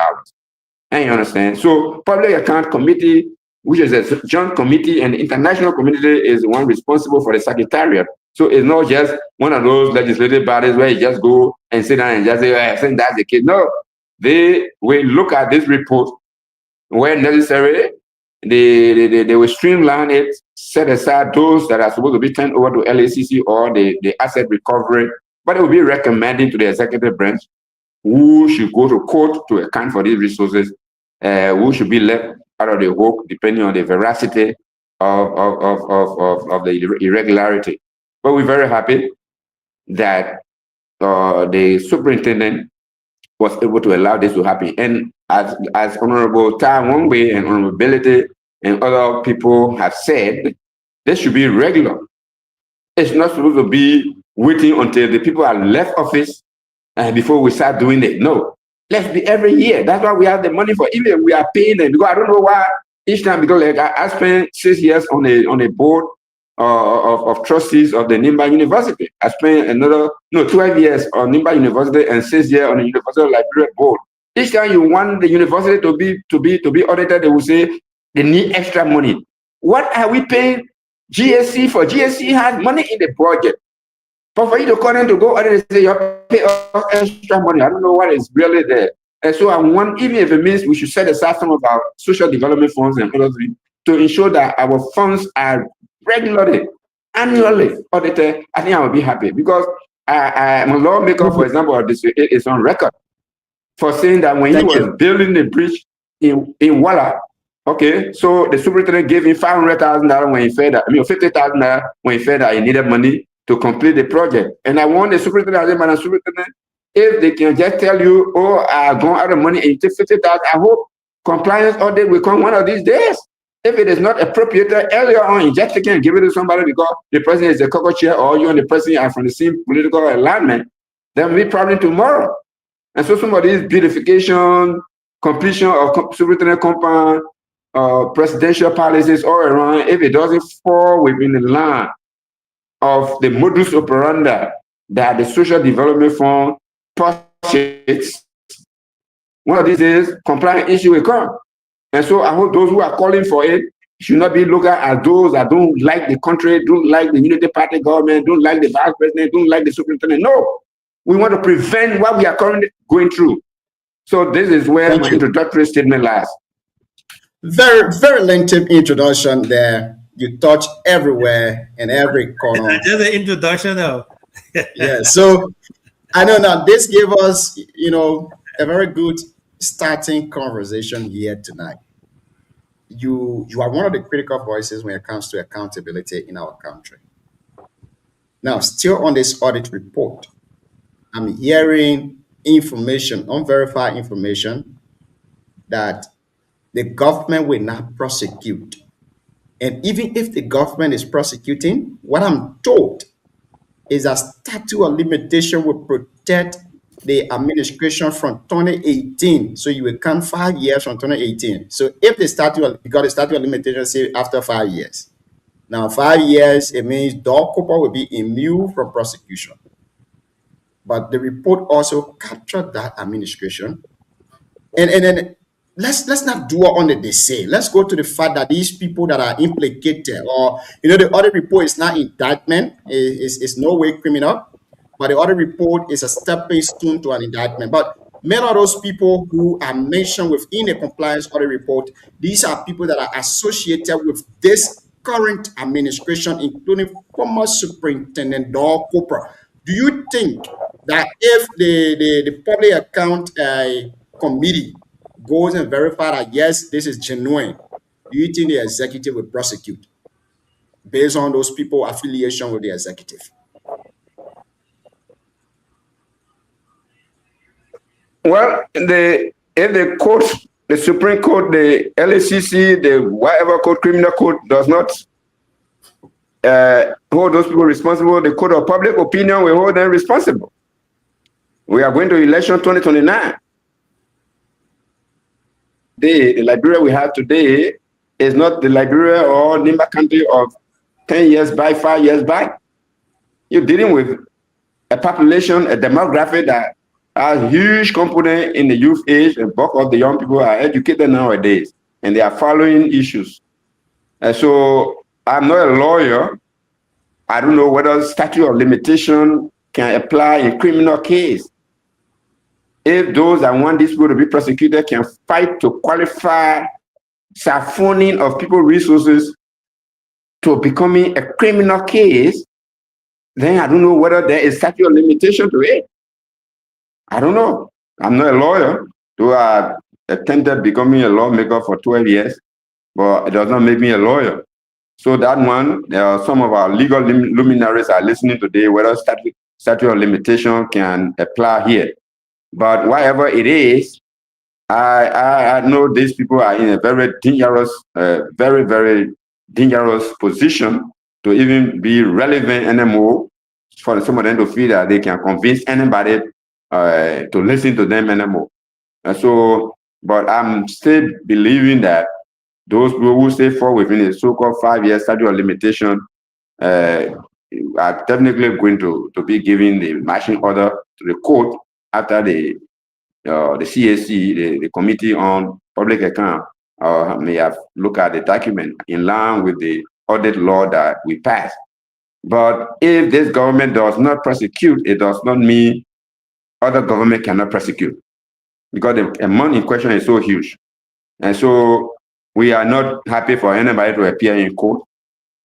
And you understand? So public account committee, which is a joint committee, and the international community is the one responsible for the secretariat. So it's not just one of those legislative bodies where you just go and sit down and just say, I think that's the case. No, they will look at this report where necessary. They will streamline it, set aside those that are supposed to be turned over to LACC or the asset recovery, but it will be recommending to the executive branch who should go to court to account for these resources, who should be left out of the hook depending on the veracity of the irregularity. But we're very happy that the superintendent was able to allow this to happen. And as Honorable Tai Wongwe and Honorability and other people have said, this should be regular. It's not supposed to be waiting until the people are left office before we start doing it. No, let's be every year. That's why we have the money for, even we are paying them, because I don't know why each time, because like I spent 6 years on a board of trustees of the Nimba University. I spent 12 years on Nimba University and 6 years on the University Library Board. Each time you want the university to be audited, they will say they need extra money. What are we paying GSC for? GSC has money in the budget. But for you to call in to go audit and say you have to pay us extra money, I don't know what is really there. And so I want, even if it means we should set aside some of our social development funds and other things to ensure that our funds are regularly, annually audited, I think I will be happy, because I'm a lawmaker, for example, this is on record for saying that when he was building the bridge in Walla, okay, so the superintendent gave him $500,000 when he said that, $50,000 when he said that he needed money to complete the project. And I want the superintendent, Madam Superintendent, if they can just tell you, oh, I've gone out of money and you take $50,000, I hope compliance audit will come one of these days. If it is not appropriated earlier on, you just can give it to somebody because the president is the COCO chair or you and the president are from the same political alignment, then we'll be problem tomorrow. And so some of these beautification, completion of superintendent compound, presidential policies all around, if it doesn't fall within the line of the modus operandi that the Social Development Fund postulates, one of these days, compliance issue will come. And so I hope those who are calling for it should not be looked at as those that don't like the country, don't like the Unity Party government, don't like the vice president, don't like the superintendent. No, we want to prevent what we are currently going through. So this is where my introductory statement lies. Very, very lengthy introduction there. You touch everywhere in every corner. Just an introduction though. Yeah, so I know now this gave us, a very good starting conversation here tonight. You are one of the critical voices when it comes to accountability in our country. Now, still on this audit report, I'm hearing information, unverified information, that the government will not prosecute. And even if the government is prosecuting, what I'm told is a statute of limitation will protect the administration from 2018. So you will count 5 years from 2018. So if the statute of limitation say after 5 years, now 5 years, it means doorkeeper will be immune from prosecution. But the report also captured that administration. And then let's not dwell on the they say. Let's go to the fact that these people that are implicated, or the audit report is not indictment, is no way criminal, but the audit report is a stepping stone to an indictment. But many of those people who are mentioned within the compliance audit report, these are people that are associated with this current administration, including former Superintendent Daw Cooper. Do you think that if the public account committee goes and verify that yes, this is genuine, do you think the executive will prosecute based on those people affiliation with the executive? Well, if the court, the Supreme Court, the LACC, the whatever court, criminal court does not hold those people responsible, the court of public opinion will hold them responsible. We are going to election 2029. The Liberia we have today is not the Liberia or Nimba country of 10 years back, 5 years back. You're dealing with a population, a demographic that has a huge component in the youth age, and bulk of the young people are educated nowadays, and they are following issues. And so I'm not a lawyer. I don't know whether statute of limitation can apply in criminal case. If those that want these people to be prosecuted can fight to qualify siphoning of people's resources to becoming a criminal case, then I don't know whether there is statute of limitation to it. I don't know. I'm not a lawyer, though I attempted becoming a lawmaker for 12 years, but it does not make me a lawyer. So that one, some of our legal luminaries are listening today, whether statute of limitation can apply here. But whatever it is, I know these people are in a very dangerous, very, very dangerous position to even be relevant anymore, for some of them to feel that they can convince anybody to listen to them anymore. And so, but I'm still believing that those people who stay fall within the so-called 5-year statute of limitation are definitely going to be giving the marching order to the court after the CAC, the Committee on Public Account, may have looked at the document in line with the audit law that we passed. But if this government does not prosecute, it does not mean other government cannot prosecute, because the amount in question is so huge. And so we are not happy for anybody to appear in court.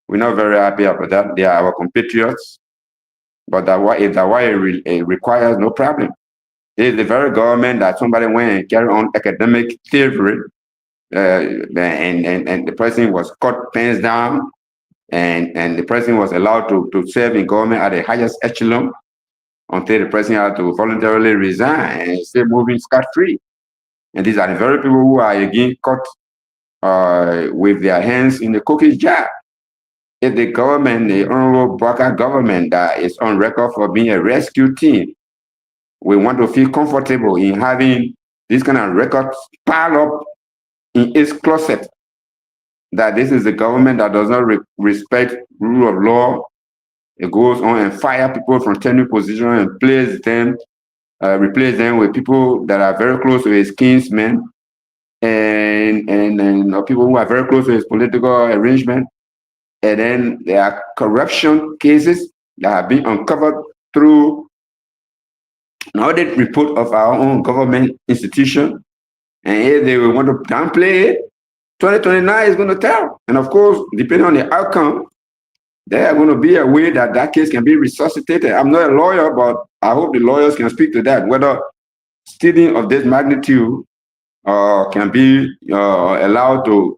We're not very happy about that. They are our compatriots. But if that why it requires, no problem. It is the very government that somebody went and carried on academic theory, and the person was cut pens down, and the person was allowed to serve in government at the highest echelon until the president had to voluntarily resign and stay moving scot-free. And these are the very people who are again caught with their hands in the cookie jar. If the government, the Honorable Baka government that is on record for being a rescue team, we want to feel comfortable in having this kind of records piled up in its closet, that this is the government that does not respect rule of law. It goes on and fire people from tenure position and replace them with people that are very close to his kinsmen and people who are very close to his political arrangement. And then there are corruption cases that have been uncovered through an audit report of our own government institution. And if they want to downplay it, 2029 is going to tell. And of course, depending on the outcome, there are going to be a way that that case can be resuscitated. I'm not a lawyer, but I hope the lawyers can speak to that, whether stealing of this magnitude can be allowed to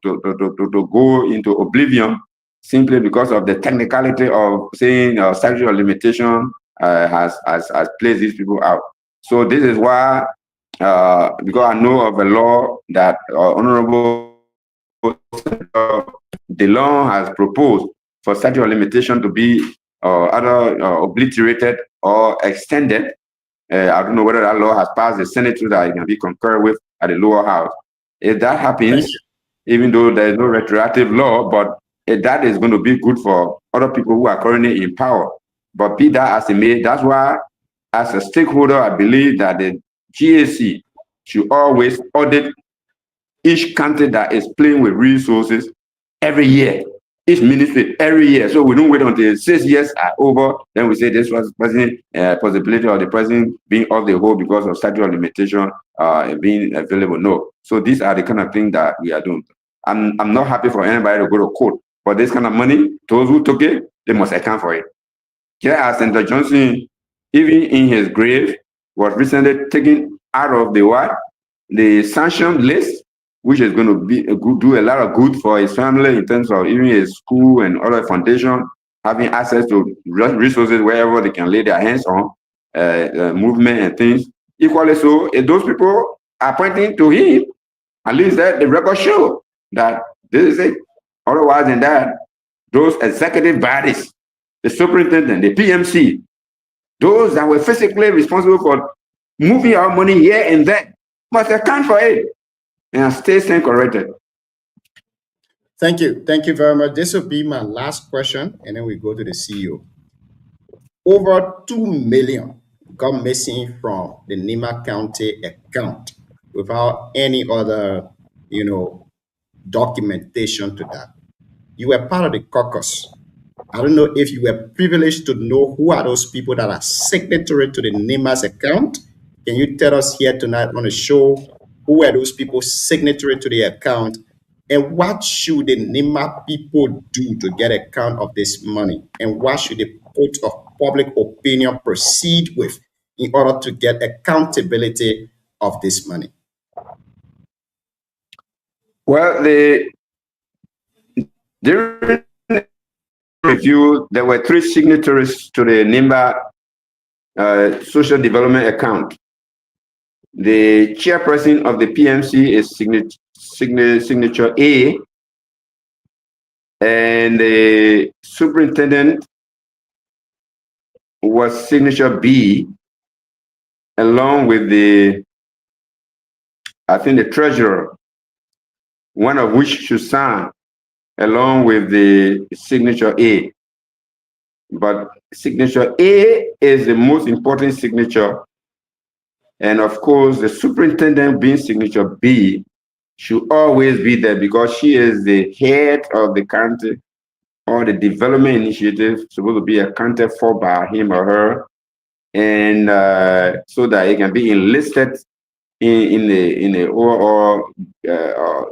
go into oblivion simply because of the technicality of saying statute of limitation has placed these people out. So this is why, because I know of a law that Honorable DeLong has proposed for statute of limitation to be either obliterated or extended. I don't know whether that law has passed the Senate so that it can be concurred with at the lower house. If that happens, even though there is no retroactive law, but that is going to be good for other people who are currently in power. But be that as it may, that's why, as a stakeholder, I believe that the GAC should always audit each country that is playing with resources every year, each ministry every year. So we don't wait until 6 years are over, then we say this was possibility of the president being off the hold because of statute of limitation being available. No. So these are the kind of things that we are doing. I'm not happy for anybody to go to court for this kind of money. Those who took it, they must account for it. Here, as Senator Johnson, even in his grave, was recently taken out of the sanction list, which is going to do a lot of good for his family in terms of even his school and other foundation having access to resources wherever they can lay their hands on movement and things. Equally so, if those people are pointing to him, at least that the record show that this is it. Otherwise than that, those executive bodies, the superintendent, the PMC, those that were physically responsible for moving our money here and there, must account for it and stay corrected. Thank you. Thank you very much. This will be my last question, and then we go to the CEO. Over 2 million got missing from the Nima County account without any other, documentation to that. You were part of the caucus. I don't know if you were privileged to know who are those people that are signatory to the Nima's account. Can you tell us here tonight on the show who are those people signatory to the account, and what should the Nima people do to get account of this money, and what should the court of public opinion proceed with in order to get accountability of this money? Well, during the review, there were 3 signatories to the NIMBA social development account. The chairperson of the PMC is signature A, and the superintendent was signature B, along with the treasurer, one of which should sign along with the signature A. But signature A is the most important signature. And of course, the superintendent being signature B should always be there because she is the head of the county or the development initiative supposed to be accounted for by him or her. And so that it can be enlisted in the overall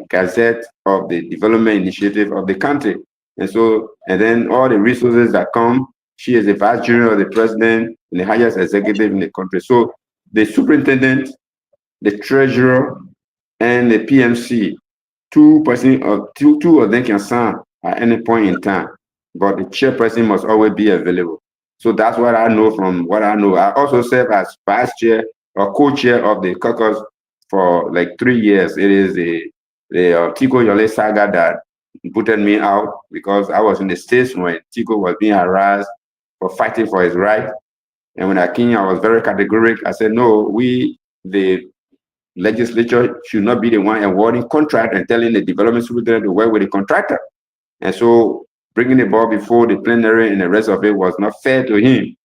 gazette of the development initiative of the country. And then all the resources that come, she is the vice general of the president and the highest executive in the country. So the superintendent, the treasurer, and the PMC, two of them can sign at any point in time, but the chairperson must always be available. So that's what I know from what I know. I also serve as vice chair or co-chair of the caucus for like 3 years. It is the Tico Yole saga that put me out because I was in the States when Tico was being harassed for fighting for his right. And when I came, I was very categorical. I said, no, the legislature should not be the one awarding contract and telling the development superintendent to work with the contractor. And so bringing the ball before the plenary and the rest of it was not fair to him.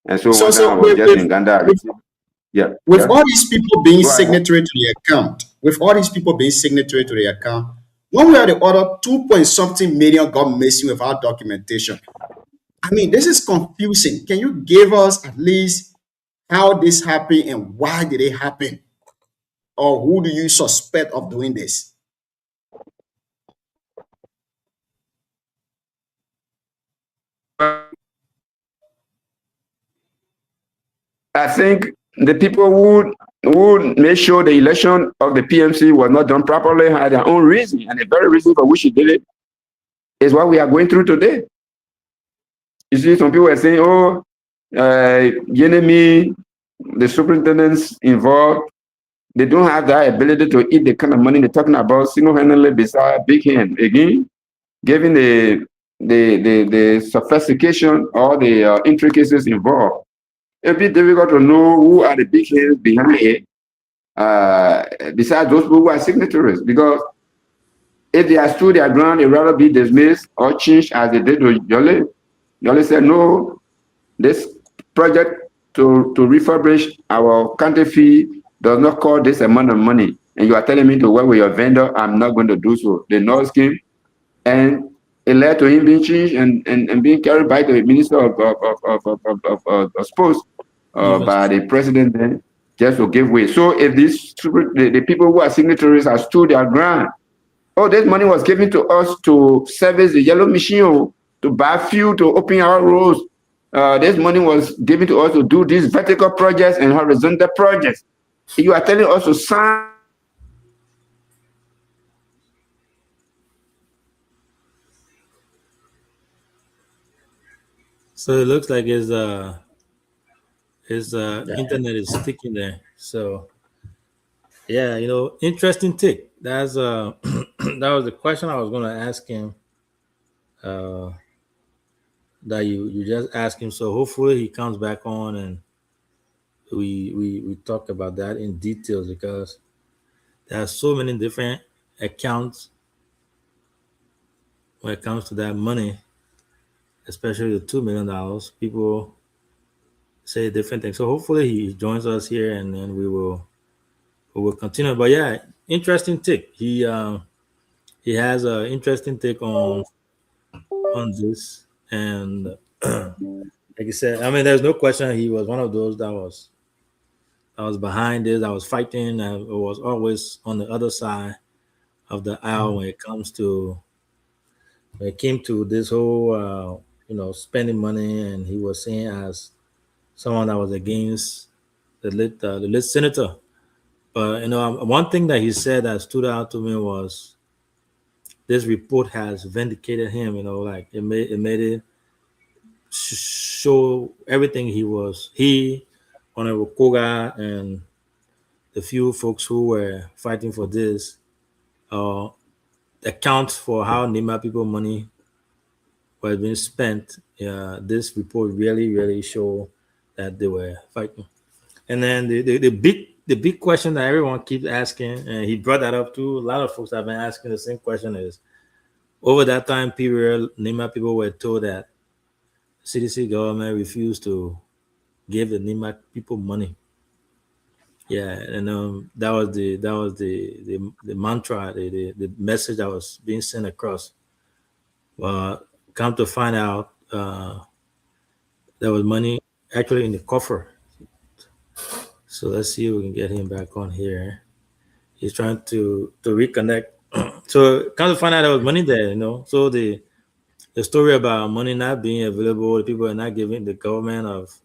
And so I was just in Uganda. With all these people being signatory to the account, one way or the other, 2-point-something million got missing without documentation. I mean, this is confusing. Can you give us at least how this happened and why did it happen? Or who do you suspect of doing this? I think the people who made sure the election of the PMC was not done properly had their own reason, and the very reason for which she did it is what we are going through today. You see, some people are saying, oh, Yenemi, the superintendents involved, they don't have that ability to eat the kind of money they're talking about single-handedly beside big hand. Again, given the sophistication or the intricacies involved, it'd be difficult to know who are the big hands behind it, besides those people who are signatories. Because if they are stood their ground, they'd rather be dismissed or changed as they did with Yole. Yole said, no, this project to refurbish our county fee does not cost this amount of money. and you are telling me to work with your vendor, I'm not going to do so. The North came, and it led to him being changed and being carried by the Minister of Sports by the president then, just to give way. So if the people who are signatories have stood their ground, oh, this money was given to us to service the yellow machine, to buy fuel, to open our roads. This money was given to us to do these vertical projects and horizontal projects. You are telling us to sign. So it looks like his internet is sticking there. So yeah, interesting take. That's that was the question I was going to ask him. That you just asked him. So hopefully he comes back on and we talk about that in details, because there are so many different accounts when it comes to that money, especially the $2 million. People say different things. So hopefully he joins us here, and then we will continue. But yeah, interesting take. He has an interesting take on this, and like I said, I mean, there's no question he was one of those that was behind this. I was fighting. I was always on the other side of the aisle when it came to this whole spending money. And he was saying, as someone that was against the late senator. But one thing that he said that stood out to me was this report has vindicated him. Like it made it show everything he Honorable Koga and the few folks who were fighting for this account for how NEMA people money was being spent. This report really showed that they were fighting. And then the big question that everyone keeps asking, and he brought that up too, a lot of folks have been asking the same question, is over that time period, NEMA people were told that CDC government refused to give the NEMA people money. Yeah, and that was the mantra, the message that was being sent across. Come to find out, there was money actually in the coffer. So let's see if we can get him back on here. He's trying to reconnect. So come to find out there was money there, So the story about money not being available, the people are not giving, the government of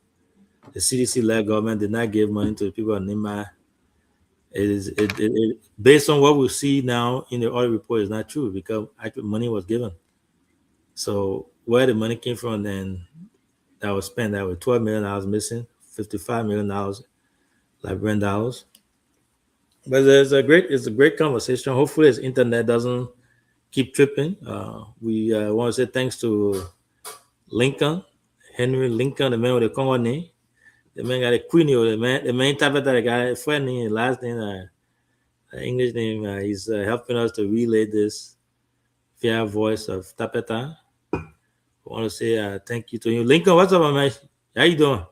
the CDC-led government did not give money to the people of NEMA. It based on what we see now in the audit report, is not true, because actual money was given. So where the money came from then that was spent, that was $12 million missing, $55 million Liberian dollars. But it's a great conversation. Hopefully his internet doesn't keep tripping. We want to say thanks to Henry Lincoln, the man with the Congo name. The man got a queen, the main type of that guy, friend name, last name, English name. He's helping us to relay this via voice of Tapeta. I want to say thank you to you. Lincoln, what's up, my man? How you doing?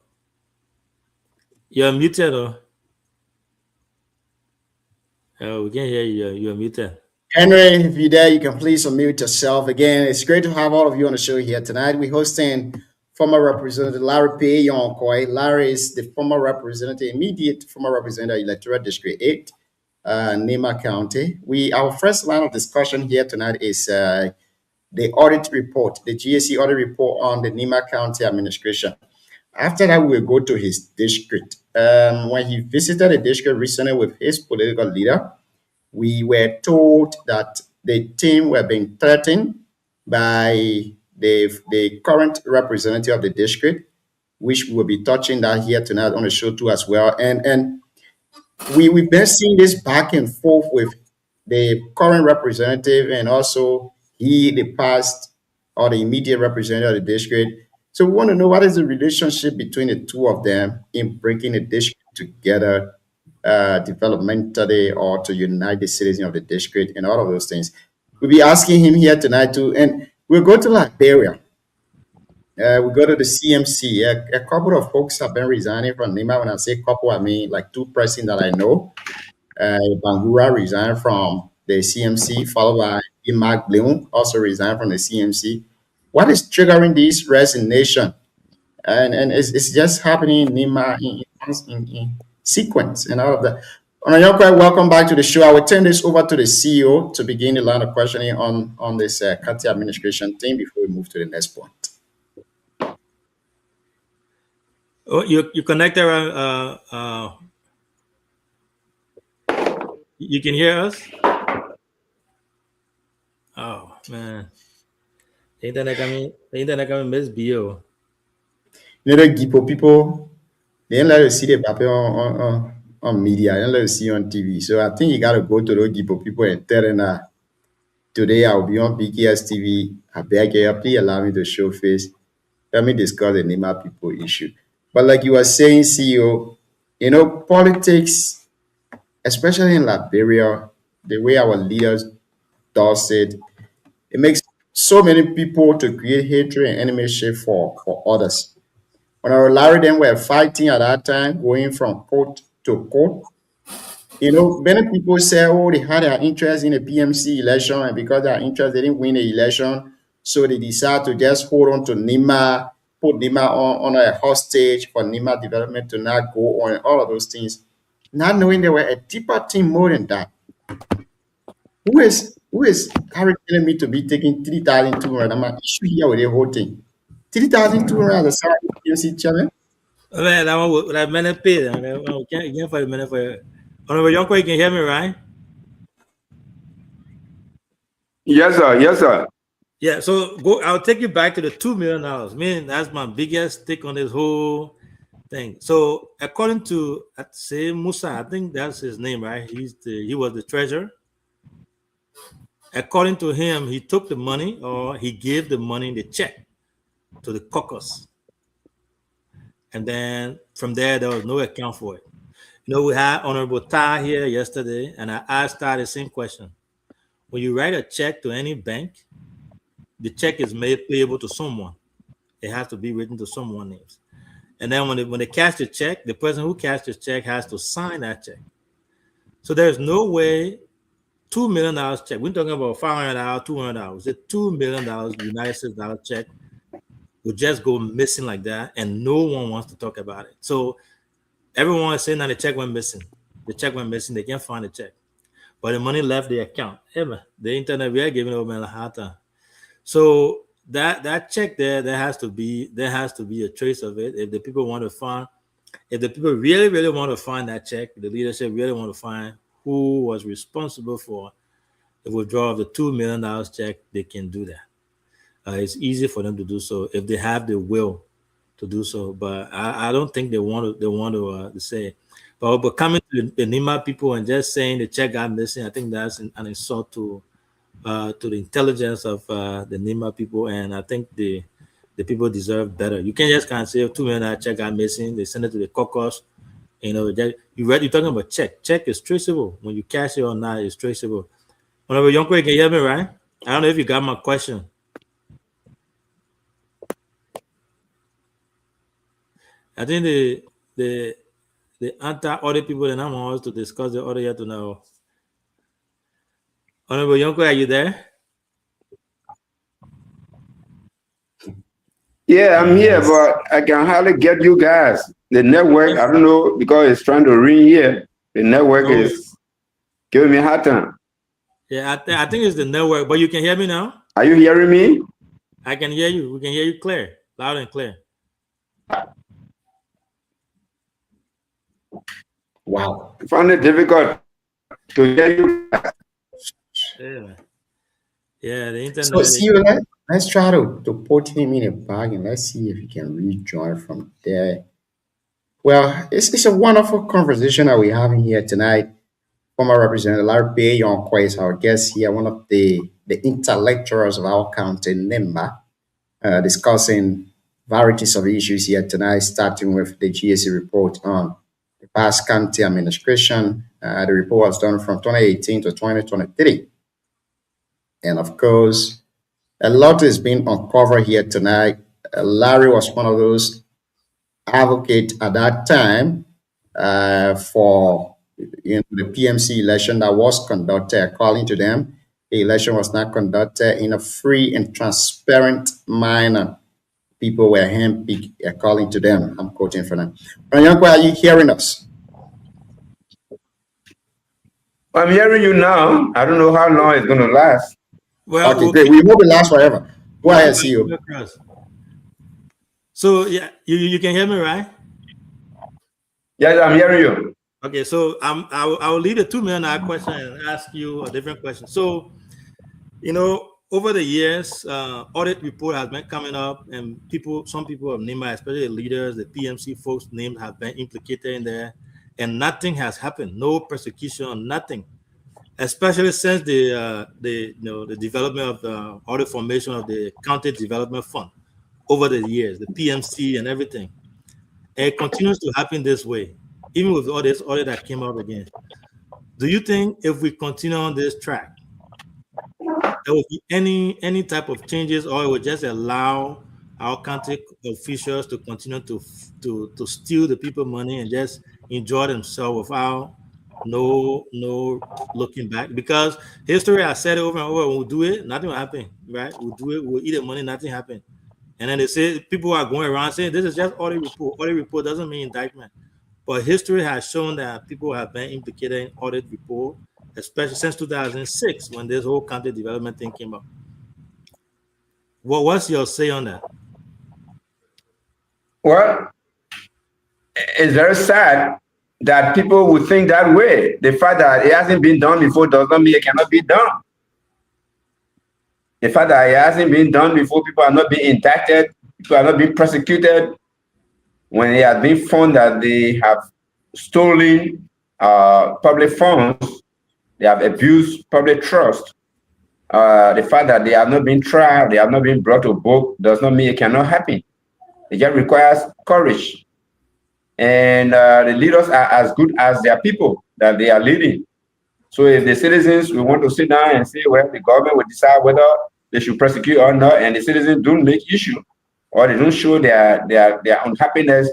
You're muted, though. We can't hear you. You're muted. Henry, if you're there, you can please unmute yourself. Again, it's great to have all of you on the show here tonight. We're hosting former Representative Larry P. Yonkoy. Larry is the immediate former representative, Electoral District 8, NEMA County. Our first line of discussion here tonight is the audit report, the GAC audit report on the NEMA County administration. After that, we will go to his district. When he visited the district recently with his political leader, we were told that the team were being threatened by the current representative of the district, which we'll be touching that here tonight on the show too as well. And we've been seeing this back and forth with the current representative and also the past or the immediate representative of the district. So we want to know, what is the relationship between the two of them in bringing the district together developmentally, or to unite the citizens of the district and all of those things. We'll be asking him here tonight too. And we'll go to Liberia. We'll go to the CMC. A couple of folks have been resigning from NEMA. When I say couple, I mean like two persons that I know. Bangura resigned from the CMC, followed by Mark Bleum, also resigned from the CMC. What is triggering this resignation? And it's just happening in Nima in sequence and all of that. Onayokwe, welcome back to the show. I will turn this over to the CEO to begin the line of questioning on this county administration thing before we move to the next point. Oh, you connected. You can hear us? Oh man, internet coming miss BO. You know, the people, they don't let us see the paper on media. They don't let us see on TV. So I think you got to go to those Gipo people and tell them today I'll be on BKS TV. I beg you, please allow me to show face. Let me discuss the Nima people issue. But like you were saying, CEO, you know, politics, especially in Liberia, the way our leaders does it, it makes so many people to create hatred and enemyship for others. When our Larry then were fighting at that time, going from court to court, you know, many people say, oh, they had their interest in the PMC election, and because their interest, they didn't win the election, so they decided to just hold on to Nima, put Nima on a hostage for Nima development to not go on, and all of those things, not knowing there were a deeper thing more than that. Who is Harry telling me to be taking 3,200? I'm an issue here with the whole thing. 3,200 as a salary PMC chairman? Man, that one would have many pay. Can't for a minute for Honorable Yonko, you can hear me, right? Yes, sir. Yes, sir. Yeah, so I'll take you back to the $2 million. Man, that's my biggest stick on this whole thing. So according to say Musa, I think that's his name, right? He was the treasurer. According to him, he took the money, or he gave the money in the check to the caucus. And then from there was no account for it. You know, we had Honorable Ta here yesterday, and I asked Ta the same question. When you write a check to any bank, the check is made payable to someone. It has to be written to someone's names. And then when they cash the check, the person who cashed the check has to sign that check. So there's no way $2 million check. We're talking about $500, $200. The $2 million United States dollar check would just go missing like that, and no one wants to talk about it. So everyone is saying that the check went missing. The check went missing. They can't find the check, but the money left the account. The internet, we are giving over a hard time. So that check there has to be a trace of it. If the people really, really want to find that check, the leadership really want to find who was responsible for the withdrawal of the $2 million check, they can do that. It's easy for them to do so if they have the will to do so. But I don't think they want to say. But coming to the Nima people and just saying the check got missing, I think that's an insult to the intelligence of the Nima people, and I think the people deserve better. You can't just kind of say $2 million check got missing. They send it to the caucus. You know, you're talking about check. Check is traceable. When you cash it or not, it's traceable. Whenever Yonko, you can hear me, right? I don't know if you got my question. I think the anti-audit people that I'm on to discuss the audit yet to know. Honorable Yonko, are you there? Yeah, I'm here, but I can hardly get you guys. The network, I don't know, because it's trying to ring here. The network is giving me a hard time. Yeah, I think it's the network, but you can hear me now? Are you hearing me? I can hear you. We can hear you clear, loud and clear. Wow. I found it difficult to hear you. Yeah, the internet. So see, let's try to put him in a bag and let's see if he can rejoin from there. Well, it's a wonderful conversation that we're having here tonight. Former Representative Larry Bay Yonko is our guest here, one of the intellectuals of our county, Nimba, discussing varieties of issues here tonight, starting with the GSC report on the past county administration. The report was done from 2018 to 2023. And of course, a lot is being uncovered here tonight. Larry was one of those advocates at that time for the PMC election that was conducted, according to them, the election was not conducted in a free and transparent manner. People were handpicked, according to them. I'm quoting from them. Ranyanko, are you hearing us? I'm hearing you now. I don't know how long it's going to last. Well, okay, great. We hope it lasts forever. Go ahead, CEO. So, yeah, you can hear me, right? Yes, I'm hearing you. Okay, so I'll leave the 2 million question and ask you a different question. So, you know, over the years, audit report has been coming up, and some people of NIMA, especially the leaders, the PMC folks named, have been implicated in there, and nothing has happened. No persecution, nothing. Especially since the development of the audit formation of the County Development Fund over the years, the PMC and everything. And it continues to happen this way, even with all this audit that came up again. Do you think if we continue on this track, there will be any type of changes, or it will just allow our county officials to continue to steal the people money and just enjoy themselves without no looking back? Because history has said it over and over, we'll do it, nothing will happen, right? We'll do it, we'll eat the money, nothing happen. And then they say, people are going around saying this is just audit report. Audit report doesn't mean indictment. But history has shown that people have been implicated in audit report, especially since 2006, when this whole county development thing came up. What's your say on that? Well, it's very sad that people would think that way. The fact that it hasn't been done before does not mean it cannot be done. The fact that it hasn't been done before, people are not being indicted, people are not being prosecuted, when it has been found that they have stolen public funds, they have abused public trust. The fact that they have not been tried, they have not been brought to book, does not mean it cannot happen. It just requires courage. And the leaders are as good as their people that they are leading. So if the citizens will want to sit down and say, well, the government will decide whether they should prosecute or not, and the citizens don't make issue, or they don't show their unhappiness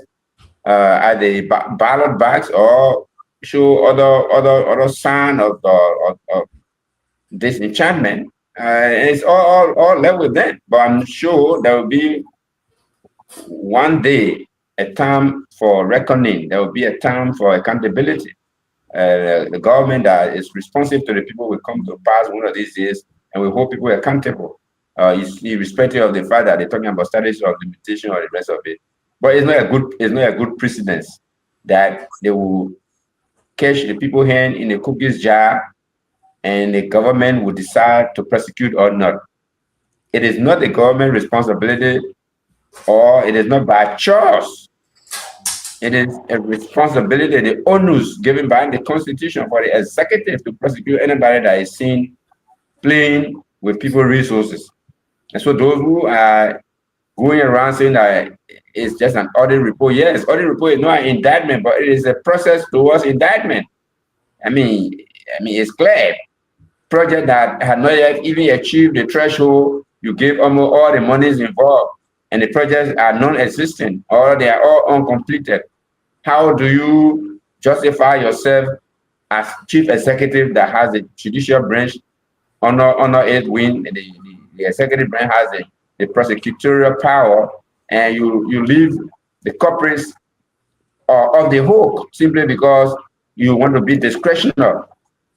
at the ballot box, or show other sign of disenchantment, it's all left with them. But I'm sure there will be one day a time for reckoning. There will be a time for accountability. The government that is responsive to the people will come to pass one of these days, and we hold people accountable, irrespective of the fact that they're talking about status of limitation or the rest of it. But it's not a good precedence that they will catch the people hand in a cookies jar and the government will decide to prosecute or not. It is not the government responsibility, or it is not by choice. It is a responsibility, the onus given by the Constitution for the executive to prosecute anybody that is seen playing with people's resources. And so those who are going around saying that it's just an audit report, yes, audit report is not an indictment, but it is a process towards indictment. I mean, it's clear. Project that had not yet even achieved the threshold, you give almost all the monies involved, and the projects are non-existent, or they are all uncompleted. How do you justify yourself as chief executive that has the judicial branch under its wing, the executive branch has the prosecutorial power, and you leave the corporates off the hook simply because you want to be discretionary?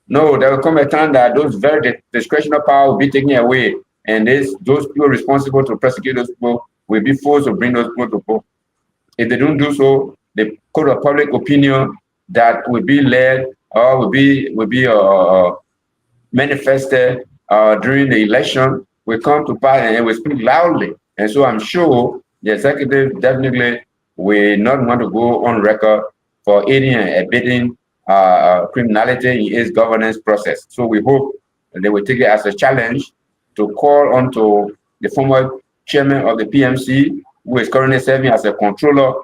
No, there will come a time that those very discretionary power will be taken away, and those people responsible to prosecute those people will be forced to bring those people to court. If they don't do so, the code of public opinion that will be led or will be manifested during the election will come to pass, and it will speak loudly. And so I'm sure the executive definitely will not want to go on record for aiding and abetting criminality in its governance process. So we hope they will take it as a challenge to call on to the former chairman of the PMC, who is currently serving as a controller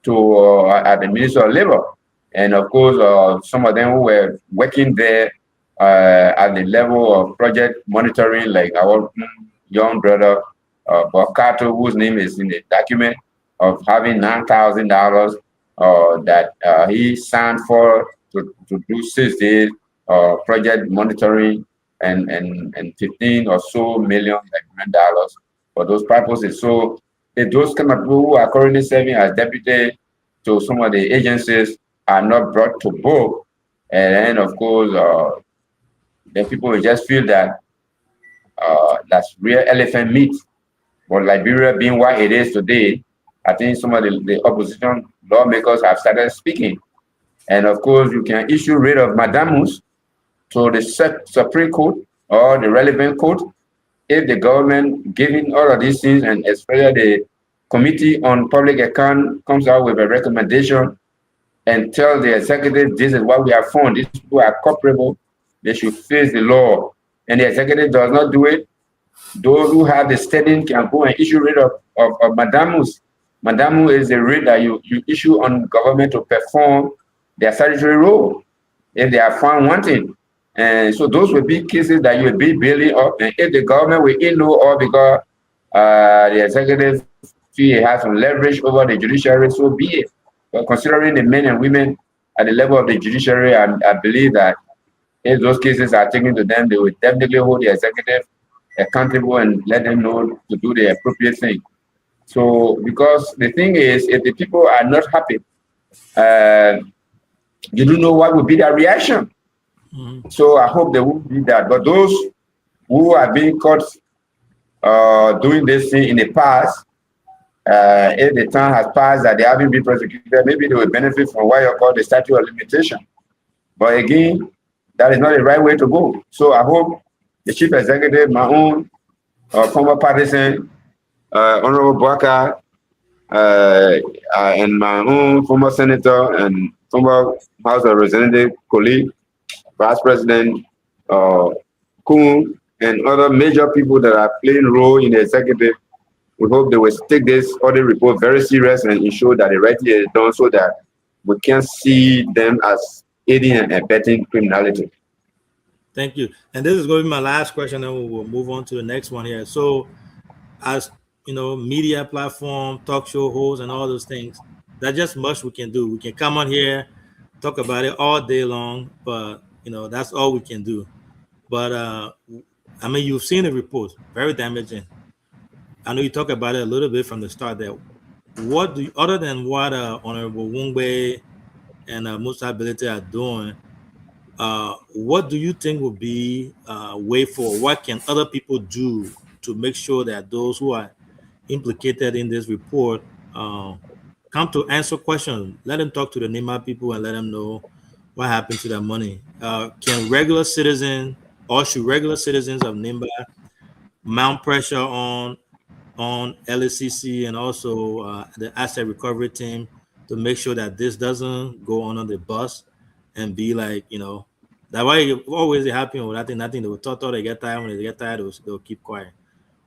at the Ministry of Labor. And of course, some of them who were working there at the level of project monitoring, like our young brother, Bob Carter, whose name is in the document, of having $9,000 that he signed for to do 6 days project monitoring and 15 or so million dollars for those purposes. So if those kind of people who are currently serving as deputy to some of the agencies are not brought to book, and then of course then people will just feel that that's real elephant meat. But Liberia being what it is today, I think some of the opposition lawmakers have started speaking. And of course, you can issue writ of mandamus to the Supreme Court or the relevant court if the government giving all of these things, and especially the Committee on Public Account comes out with a recommendation and tell the executive, this is what we have found, these people are culpable, they should face the law. And the executive does not do it, those who have the standing can go and issue writ of mandamus. Mandamus is a writ that you issue on government to perform their statutory role if they are found wanting. And so those will be cases that you will be building up. And if the government will ignore or because the executive fee has some leverage over the judiciary, so be it. But considering the men and women at the level of the judiciary, I believe that if those cases are taken to them, they will definitely hold the executive accountable and let them know to do the appropriate thing. So, because the thing is, if the people are not happy, you don't know what will be their reaction. Mm-hmm. So I hope they won't be that. But those who are being caught doing this thing in the past, if the time has passed that they haven't been prosecuted, maybe they will benefit from what you call the statute of limitation. But again, that is not the right way to go. So I hope the chief executive, my own former partisan, Honorable Bwaka, and my own former senator and former House of Representative colleague, Vice President Kuhn, and other major people that are playing a role in the executive, we hope they will take this audit report very serious and ensure that the right thing is done so that we can see them as aiding and abetting criminality. Thank you. And this is going to be my last question, and we'll move on to the next one here. So, as you know, media platform, talk show hosts, and all those things, that's just much we can do. We can come on here, talk about it all day long, but you know, that's all we can do. But I mean, you've seen the report, very damaging. I know you talk about it a little bit from the start there. What do you, other than what Honorable Wungbe and Musa Ability are doing, what do you think will be a way forward? What can other people do to make sure that those who are implicated in this report come to answer questions? Let them talk to the NIMA people and let them know what happened to their money. Can regular citizens, or should regular citizens of NIMBA mount pressure on LACC and also the asset recovery team to make sure that this doesn't go under the bus and be like, you know, that way always happen with nothing. They will talk, they get tired. When they get tired, they'll keep quiet.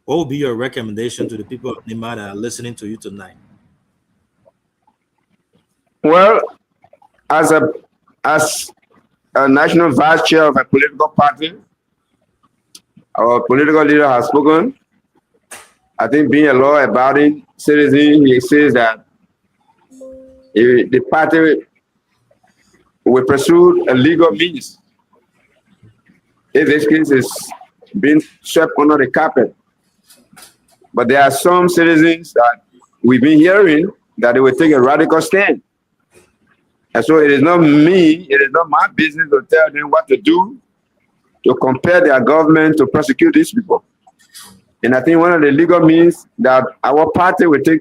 What would be your recommendation to the people of NIMBA that are listening to you tonight? Well, as a national vice chair of a political party, our political leader has spoken. I think being a law-abiding citizen, he says that the party will pursue a legal means if this case is being swept under the carpet. But there are some citizens that we've been hearing that they will take a radical stand. And so it is not me, it is not my business to tell them what to do, to compare their government to prosecute these people. And I think one of the legal means that our party will take,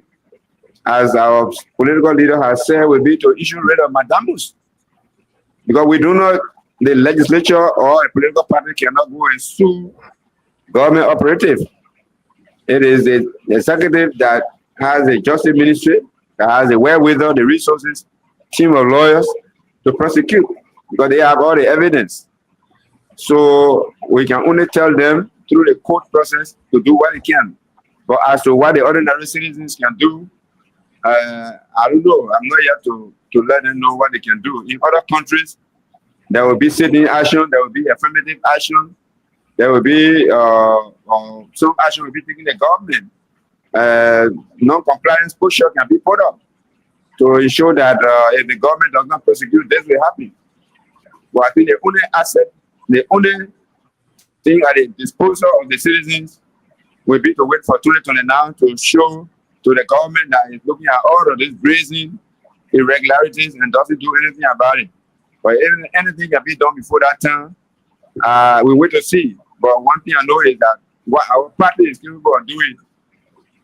as our political leader has said, will be to issue writ of mandamus. Because we do not, the legislature or a political party cannot go and sue government operative. It is the executive that has a justice ministry, that has the wherewithal, the resources, team of lawyers to prosecute, because they have all the evidence. So we can only tell them through the court process to do what they can. But as to what the ordinary citizens can do, I don't know. I'm not here to let them know what they can do. In other countries, there will be sitting action, there will be affirmative action, there will be some action will be taken the government. Non-compliance push-up can be put up to ensure that if the government does not prosecute, this will happen. But I think the only asset, the only thing at the disposal of the citizens will be to wait for 2029 to show to the government that is looking at all of these grazing irregularities and doesn't do anything about it. But if anything can be done before that time, we wait to see. But one thing I know is that what our party is capable of doing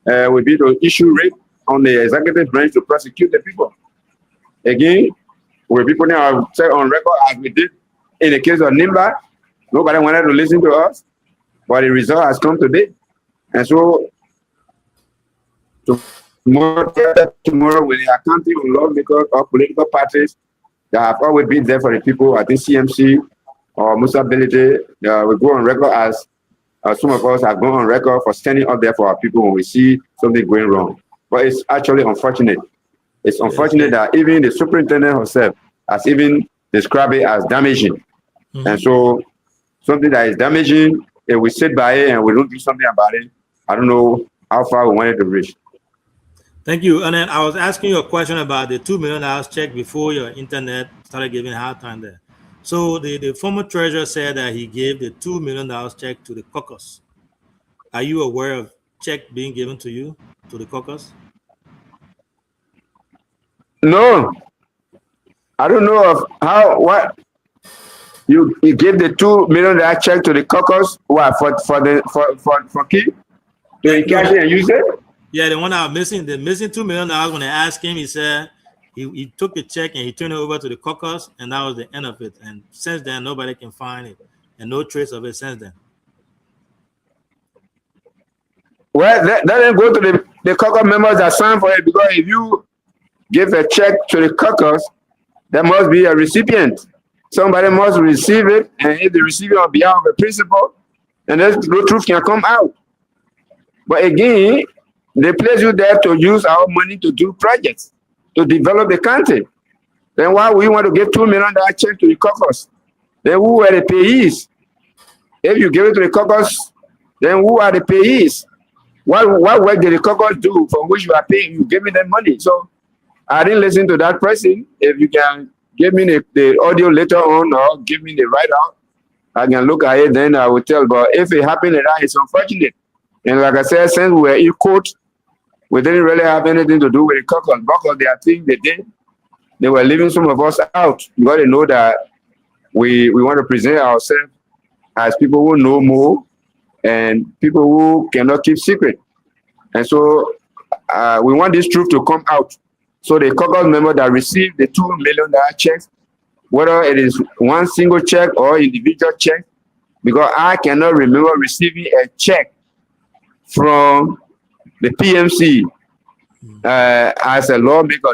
will be to issue writ on the executive branch to prosecute the people. Again, we'll be putting ourselves on record as we did in the case of Nimba. Nobody wanted to listen to us, but the result has come today. And so tomorrow with the accounting of lawmakers or political parties that have always been there for the people, I think CMC or Musa Ability will go on record as some of us have gone on record for standing up there for our people when we see something going wrong. But it's actually unfortunate. It's unfortunate that even the superintendent herself has even described it as damaging. And so something that is damaging, if we sit by it and we don't do something about it, I don't know how far we want it to reach. Thank you. And then I was asking you a question about the $2 million check before your internet started giving hard time there. So the former treasurer said that he gave the $2 million check to the caucus. Are you aware of check being given to you, to the caucus? No. I don't know of what you gave the $2 million check to the caucus. What for key? To encash it and use it? Yeah, the one that was missing, the missing $2 million. When I asked him, he said he took the check and he turned it over to the caucus, and that was the end of it. And since then, nobody can find it, and no trace of it since then. Well, let them go to the caucus members that signed for it, because if you give a check to the caucus, there must be a recipient. Somebody must receive it, and if they receive it on behalf of the principal, and then the truth can come out. But again, they place you there to use our money to do projects, to develop the country. Then why we want to give $2 million check to the caucus? Then who are the payees? If you give it to the caucus, then who are the payees? What work did the caucus do for which you are paying? You give me that money. So I didn't listen to that person. If you can give me the audio later on or give me the write-out, I can look at it, then I will tell. But if it happened like that, it's unfortunate. And like I said, since we were in court, we didn't really have anything to do with the caucus. Because they think they did. They were leaving some of us out because they know that we want to present ourselves as people who know more and people who cannot keep secret. And so we want this truth to come out. So the caucus member that received the $2 million checks, whether it is one single check or individual check, because I cannot remember receiving a check from the PMC as a lawmaker.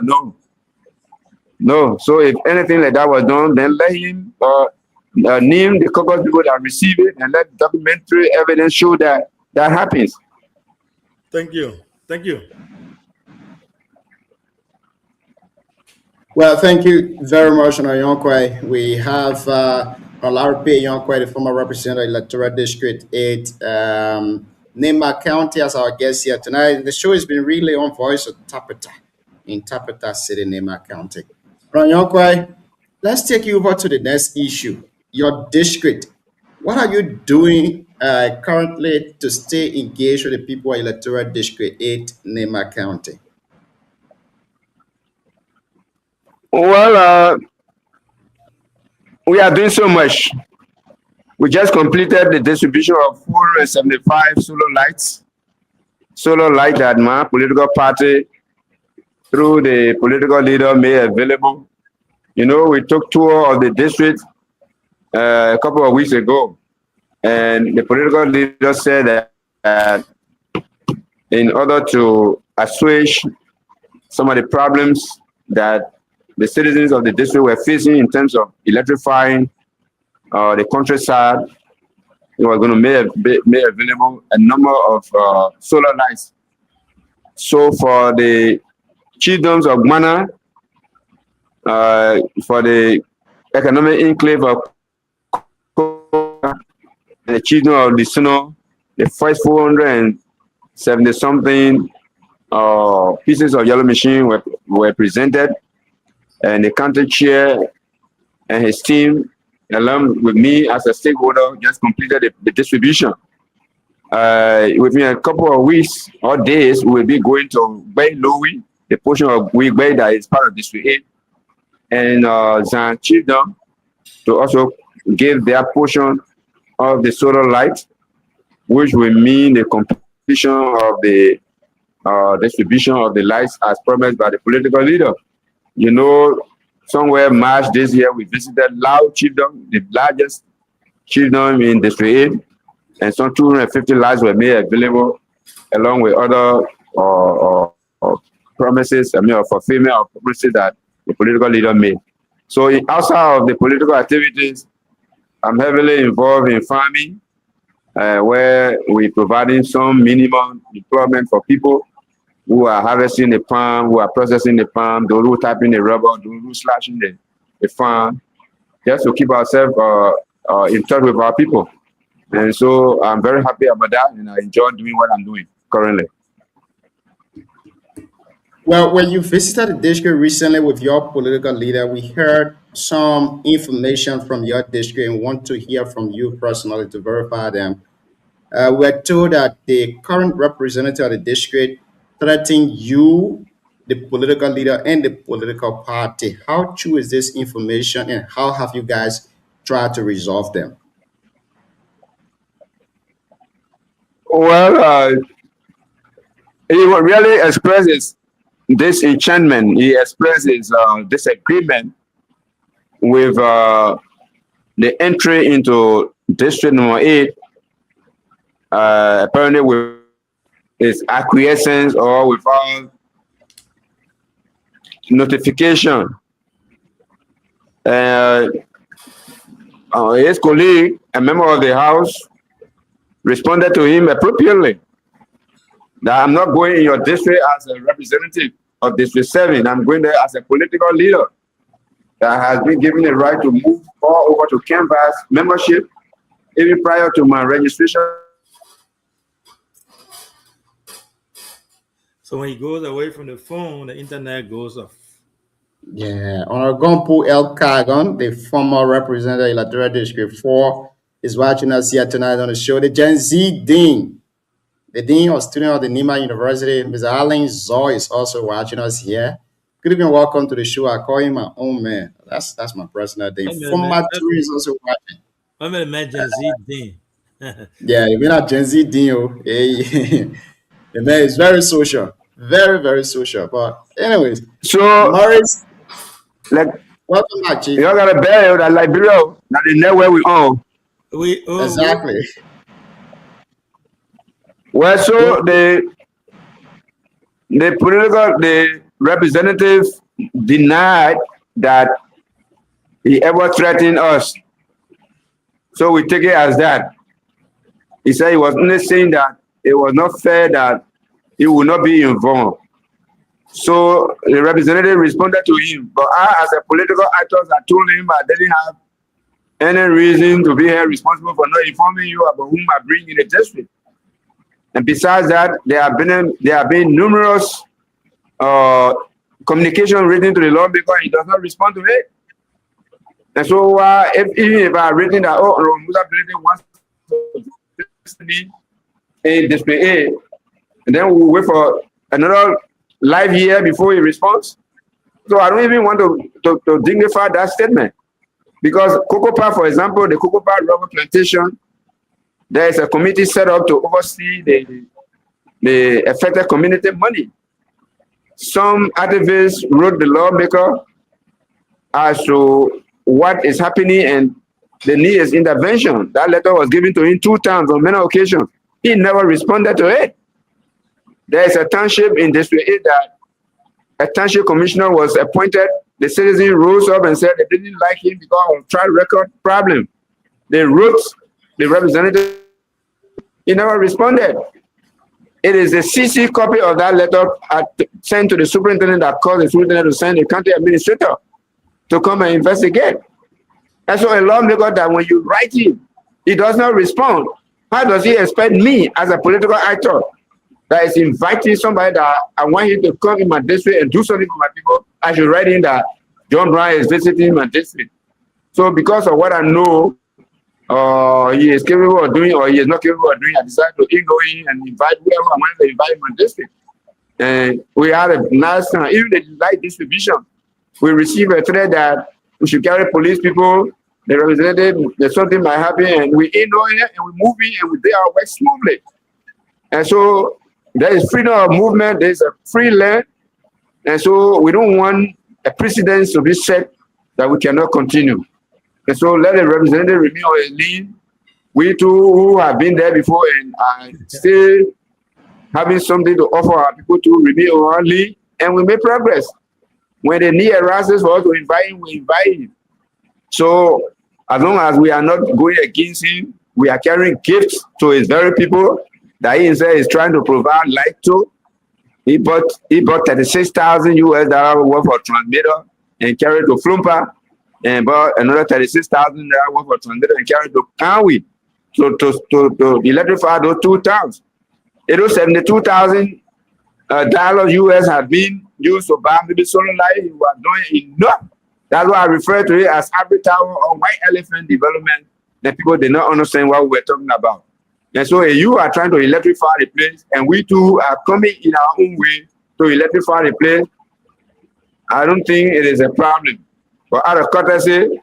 No. So if anything like that was done, then let him name the caucus people that receive it and let documentary evidence show that that happens. Thank you. Well, thank you very much, Onayonkwe. We have Olaripe Yonkwe, the former representative, Electoral District 8, Nema County, as our guest here tonight. The show has been really on Voice of Tapeta in Tapeta City, Nema County. Onayonkwe, let's take you over to the next issue. Your district. What are you doing currently to stay engaged with the people of Electoral District 8, Nema County? Well, we are doing so much. We just completed the distribution of 475 solar lights that my political party, through the political leader, made available. You know, we took tour of the district a couple of weeks ago, and the political leader said that in order to assuage some of the problems that the citizens of the district were facing in terms of electrifying the countryside, they were going to make available a number of solar lights. So for the chiefdoms of Mana, for the economic enclave of the chiefdom of Lisino, the first 470-something pieces of yellow machine were presented. And the county chair and his team along with me as a stakeholder, just completed the distribution. Within a couple of weeks or days, we'll be going to Bay Louis, the portion of Wigway that is part of District 8, and Zan Chiefdom to also give their portion of the solar light, which will mean the completion of the distribution of the lights as promised by the political leader. You know, somewhere March this year, we visited Lao Chiefdom, the largest chiefdom in District 8, and some 250 lights were made available, along with other promises, fulfillment of promises that the political leader made. So outside of the political activities, I'm heavily involved in farming, where we're providing some minimum employment for people who are harvesting the palm, who are processing the palm, those who typing the rubber, those who slashing the farm, just to keep ourselves in touch with our people. And so I'm very happy about that, and I enjoy doing what I'm doing currently. Well, when you visited the district recently with your political leader, we heard some information from your district and want to hear from you personally to verify them. We're told that the current representative of the district threatened you, the political leader, and the political party. How true is this information, and how have you guys tried to resolve them? Well, he really expresses disenchantment. He expresses disagreement with the entry into District Number 8, apparently with his acquiescence or without notification. His colleague, a member of the House, responded to him appropriately that I'm not going in your district as a representative of District 7. I'm going there as a political leader that has been given the right to move all over to canvass membership even prior to my registration. So when he goes away from the phone, the internet goes off. Yeah, Honorable El Kagon, the former representative of Electoral District 4, is watching us here tonight on the show. The Gen Z Dean, the Dean or student of the Nima University, Mr. Alan Zoy, is also watching us here. Good evening, welcome to the show. I call him my own man. That's my personal Dean. Former Turi is also watching. I'm a man, Gen Z Dean. Yeah, you've been a Gen Z Dean. Hey. The man is very social. Very, very social. But anyways, so Morris, like, welcome back, Chief. You got a bell that Liberia, that is there where we own. Exactly. Well, so the representative denied that he ever threatened us. So we take it as that. He said he was only saying that it was not fair that he would not be involved. So the representative responded to him. But I, as a political actor, I told him I didn't have any reason to be held responsible for not informing you about whom I bring in the district. And besides that, there have been numerous communication written to the lawmaker, and he does not respond to it. And so even if I written that, Musa Bility wants to be in District 8, and then we'll wait for another live year before he responds. So I don't even want to dignify that statement. Because Cocoa Park, for example, the Cocoa Park rubber plantation, there is a committee set up to oversee the affected community money. Some activists wrote the lawmaker as to what is happening and the need is intervention. That letter was given to him 2 times on many occasions. He never responded to it. There is a township in District 8 that a township commissioner was appointed. The citizens rose up and said they didn't like him because of track record problem. They wrote the representative. He never responded. It is a CC copy of that letter sent to the superintendent that caused the superintendent to send the county administrator to come and investigate. And so a lawmaker that when you write him, he does not respond. How does he expect me as a political actor that is inviting somebody that I want him to come in my district and do something for my people? I should write in that John Brown is visiting my district. So because of what I know, he is capable of doing or he is not capable of doing, I decided to go in and invite whoever I wanted to invite in my district. And we had a nice time. Even the light distribution, we received a threat that we should carry police people, the representative, there's something might happen, and we in here and we move in and we do our work smoothly. And so there is freedom of movement, there's a free land, and so we don't want a precedent to be set that we cannot continue. And so let the representative remain on his lead. We too who have been there before and are still having something to offer our people to remain on our lead, and we make progress. When the need arises for us to invite him, we invite him. So as long as we are not going against him, we are carrying gifts to his very people that he himself is trying to provide light to. He bought $36,000 worth of transmitter and carried to Flumpa, and bought another $36,000 worth of transmitter and carried to Kanwi to electrify those two towns. Those $72,000 US have been used to buy maybe solar light. You are doing enough. That's why I refer to it as Ivory Tower or White Elephant development. That people did not understand what we were talking about. And so you are trying to electrify the place, and we too are coming in our own way to electrify the place. I don't think it is a problem. But out of courtesy,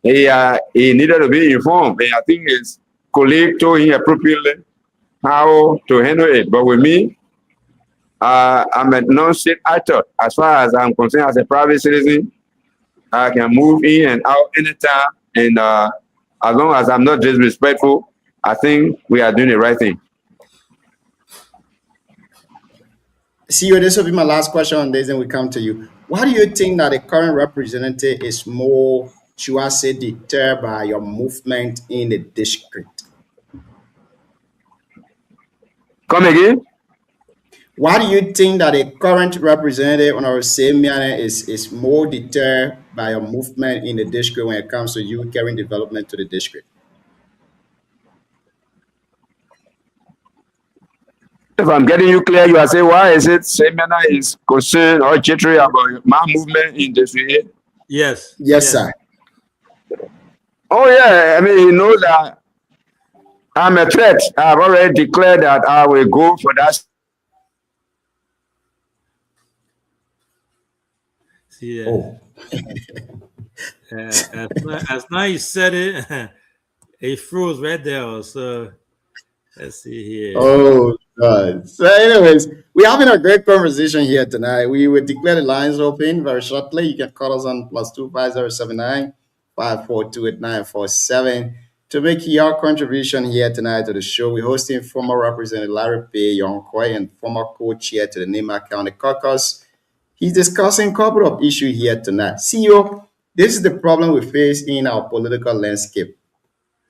he needed to be informed. And I think his colleague told him appropriately how to handle it. But with me, I'm a non-state actor. As far as I'm concerned, as a private citizen, I can move in and out anytime. And as long as I'm not disrespectful, I think we are doing the right thing. CEO, this will be my last question on this, and we come to you. Why do you think that the current representative is more, should I say, deterred by your movement in the district? Come again? Why do you think that the current representative, Honorable Semiane, is more deterred by your movement in the district when it comes to you carrying development to the district? If I'm getting you clear, you are saying, why is it Semiana is concerned or jittery about my movement in this way? Yes. Yes, sir. Oh, yeah. I mean, he knows that I'm a threat. I've already declared that I will go for that. See, Oh. as now you said it, it froze right there. So let's see here. Oh, God. So, anyways, we're having a great conversation here tonight. We will declare the lines open very shortly. You can call us on +25079 5428947 to make your contribution here tonight to the show. We're hosting former Representative Larry P. Yonkoi and former co-chair to the Nema County Caucus. He's discussing a couple of issues here tonight. CEO, this is the problem we face in our political landscape.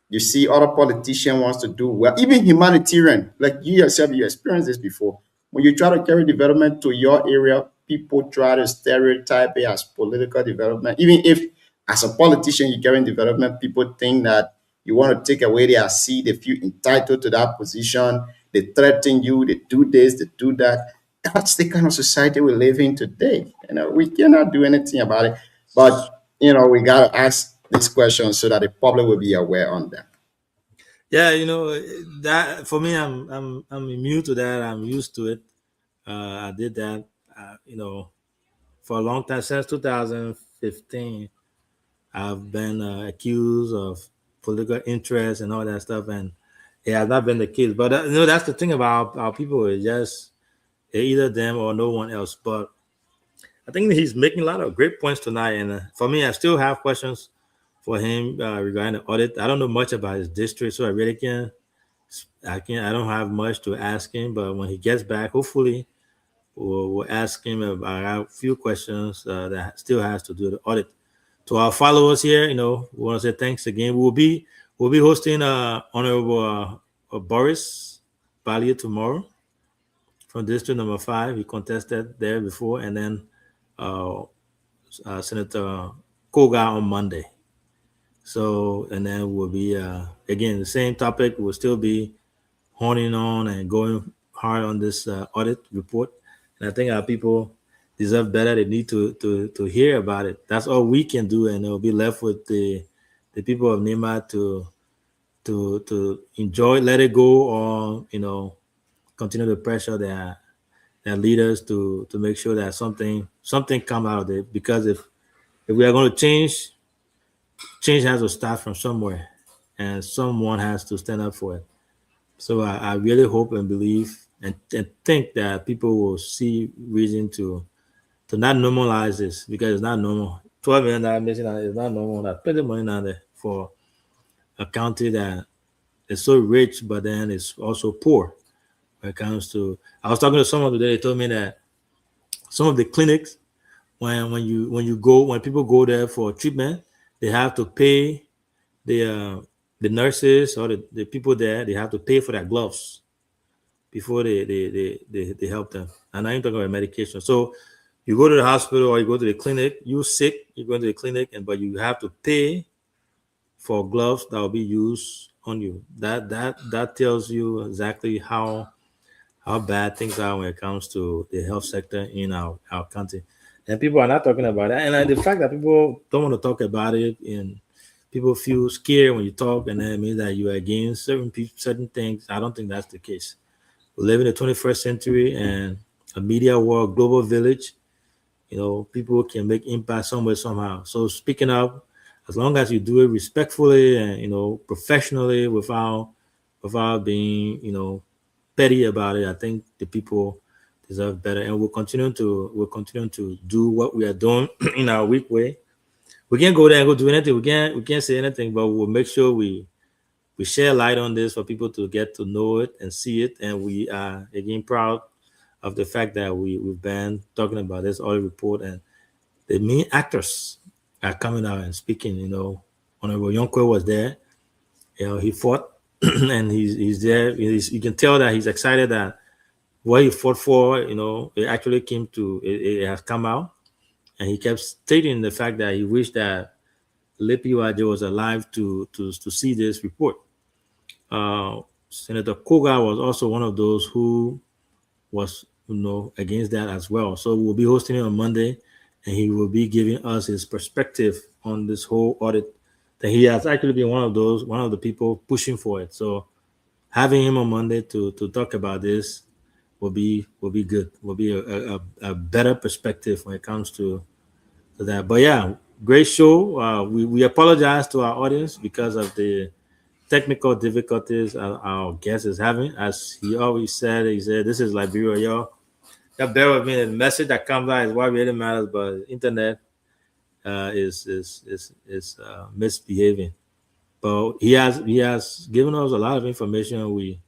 You see, other politicians wants to do well, even humanitarian, like you yourself, you experienced this before. When you try to carry development to your area, people try to stereotype it as political development. Even if, as a politician, you're carrying development, people think that you want to take away their seat. They feel entitled to that position. They threaten you. They do this. They do that. That's the kind of society we live in today. We cannot do anything about it. But we gotta ask this question so that the public will be aware on that. Yeah, that for me, I'm immune to that. I'm used to it. I did that, for a long time, since 2015. I've been accused of political interest and all that stuff, and it has not been the case. But that's the thing about our people, is just either them or no one else. But I think he's making a lot of great points tonight, and for me, I still have questions for him regarding the audit. I don't know much about his district, so I really I don't have much to ask him. But when he gets back, hopefully, we'll ask him about a few questions that still has to do with the audit. To our followers here, we want to say thanks again. We'll be hosting Honorable Boris Ballier tomorrow from District Number 5. He contested there before, and then Senator Koga on Monday. So, and then we'll be again the same topic. We'll still be honing on and going hard on this audit report. And I think our people deserve better. They need to hear about it. That's all we can do, and it'll be left with the people of Nema to enjoy, let it go, or continue to pressure their leaders to make sure that something come out of it. Because if we are going to change has to start from somewhere, and someone has to stand up for it. So I really hope and believe and think that people will see reason to not normalize this, because it's not normal. $12 million missing is not normal. That put the money down there for a county that is so rich, but then it's also poor when it comes to. I was talking to someone today. They told me that some of the clinics, when people go there for treatment, they have to pay the nurses or the people there. They have to pay for their gloves before they help them. And I'm talking about medication. So you go to the hospital or you go to the clinic, you're sick, you go to the clinic, but you have to pay for gloves that will be used on you. That tells you exactly how bad things are when it comes to the health sector in our country. And people are not talking about it. And the fact that people don't want to talk about it, and people feel scared when you talk, and that means that you are against certain things. I don't think that's the case. We live in the 21st century and a media world, global village. People can make impact somewhere, somehow. So speaking up, as long as you do it respectfully and professionally, without being petty about it, I think the people deserve better. And we'll continue to do what we are doing in our weak way. We can't go there and go do anything. We can't say anything, but we'll make sure we share light on this for people to get to know it and see it. And we are again proud of the fact that we've been talking about this audit report, and the main actors are coming out and speaking. Honorable Yonkwe was there. He fought, and he's there. You can tell that he's excited that what he fought for, it actually it has come out. And he kept stating the fact that he wished that Lepi Waje was alive to see this report. Senator Koga was also one of those who was against that as well. So we'll be hosting him on Monday, and he will be giving us his perspective on this whole audit. That he has actually been one of the people pushing for it. So having him on Monday to talk about this will be good. Will be a better perspective when it comes to that. But yeah, great show. We apologize to our audience because of the technical difficulties our guest is having. As he always said, this is Liberia, y'all. That bear with me. The message that comes out is what really matters, but internet is misbehaving. But he has given us a lot of information. We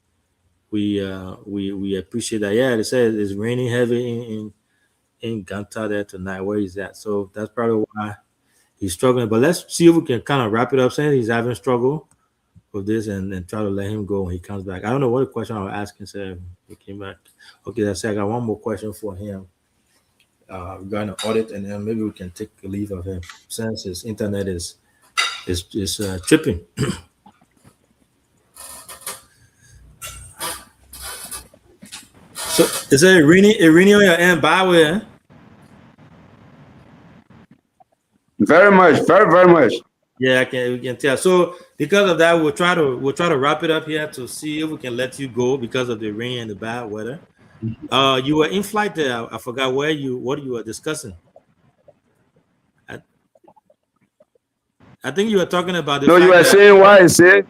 appreciate that. Yeah, they said it's raining heavy in Ganta there tonight, where he's at. So that's probably why he's struggling. But let's see if we can kind of wrap it up, saying he's having struggle with this, and try to let him go when he comes back. I don't know what question I was asking, so he came back. Okay, that's it. I got one more question for him regarding the audit, and then maybe we can take a leave of him since his internet is tripping. So is it raining on your end, by the way? Very much, very, very much. Yeah, we can tell. So because of that, we'll try to wrap it up here to see if we can let you go because of the rain and the bad weather. You were in flight there. I forgot what you were discussing. I think you were talking about the. No, you were saying why is it?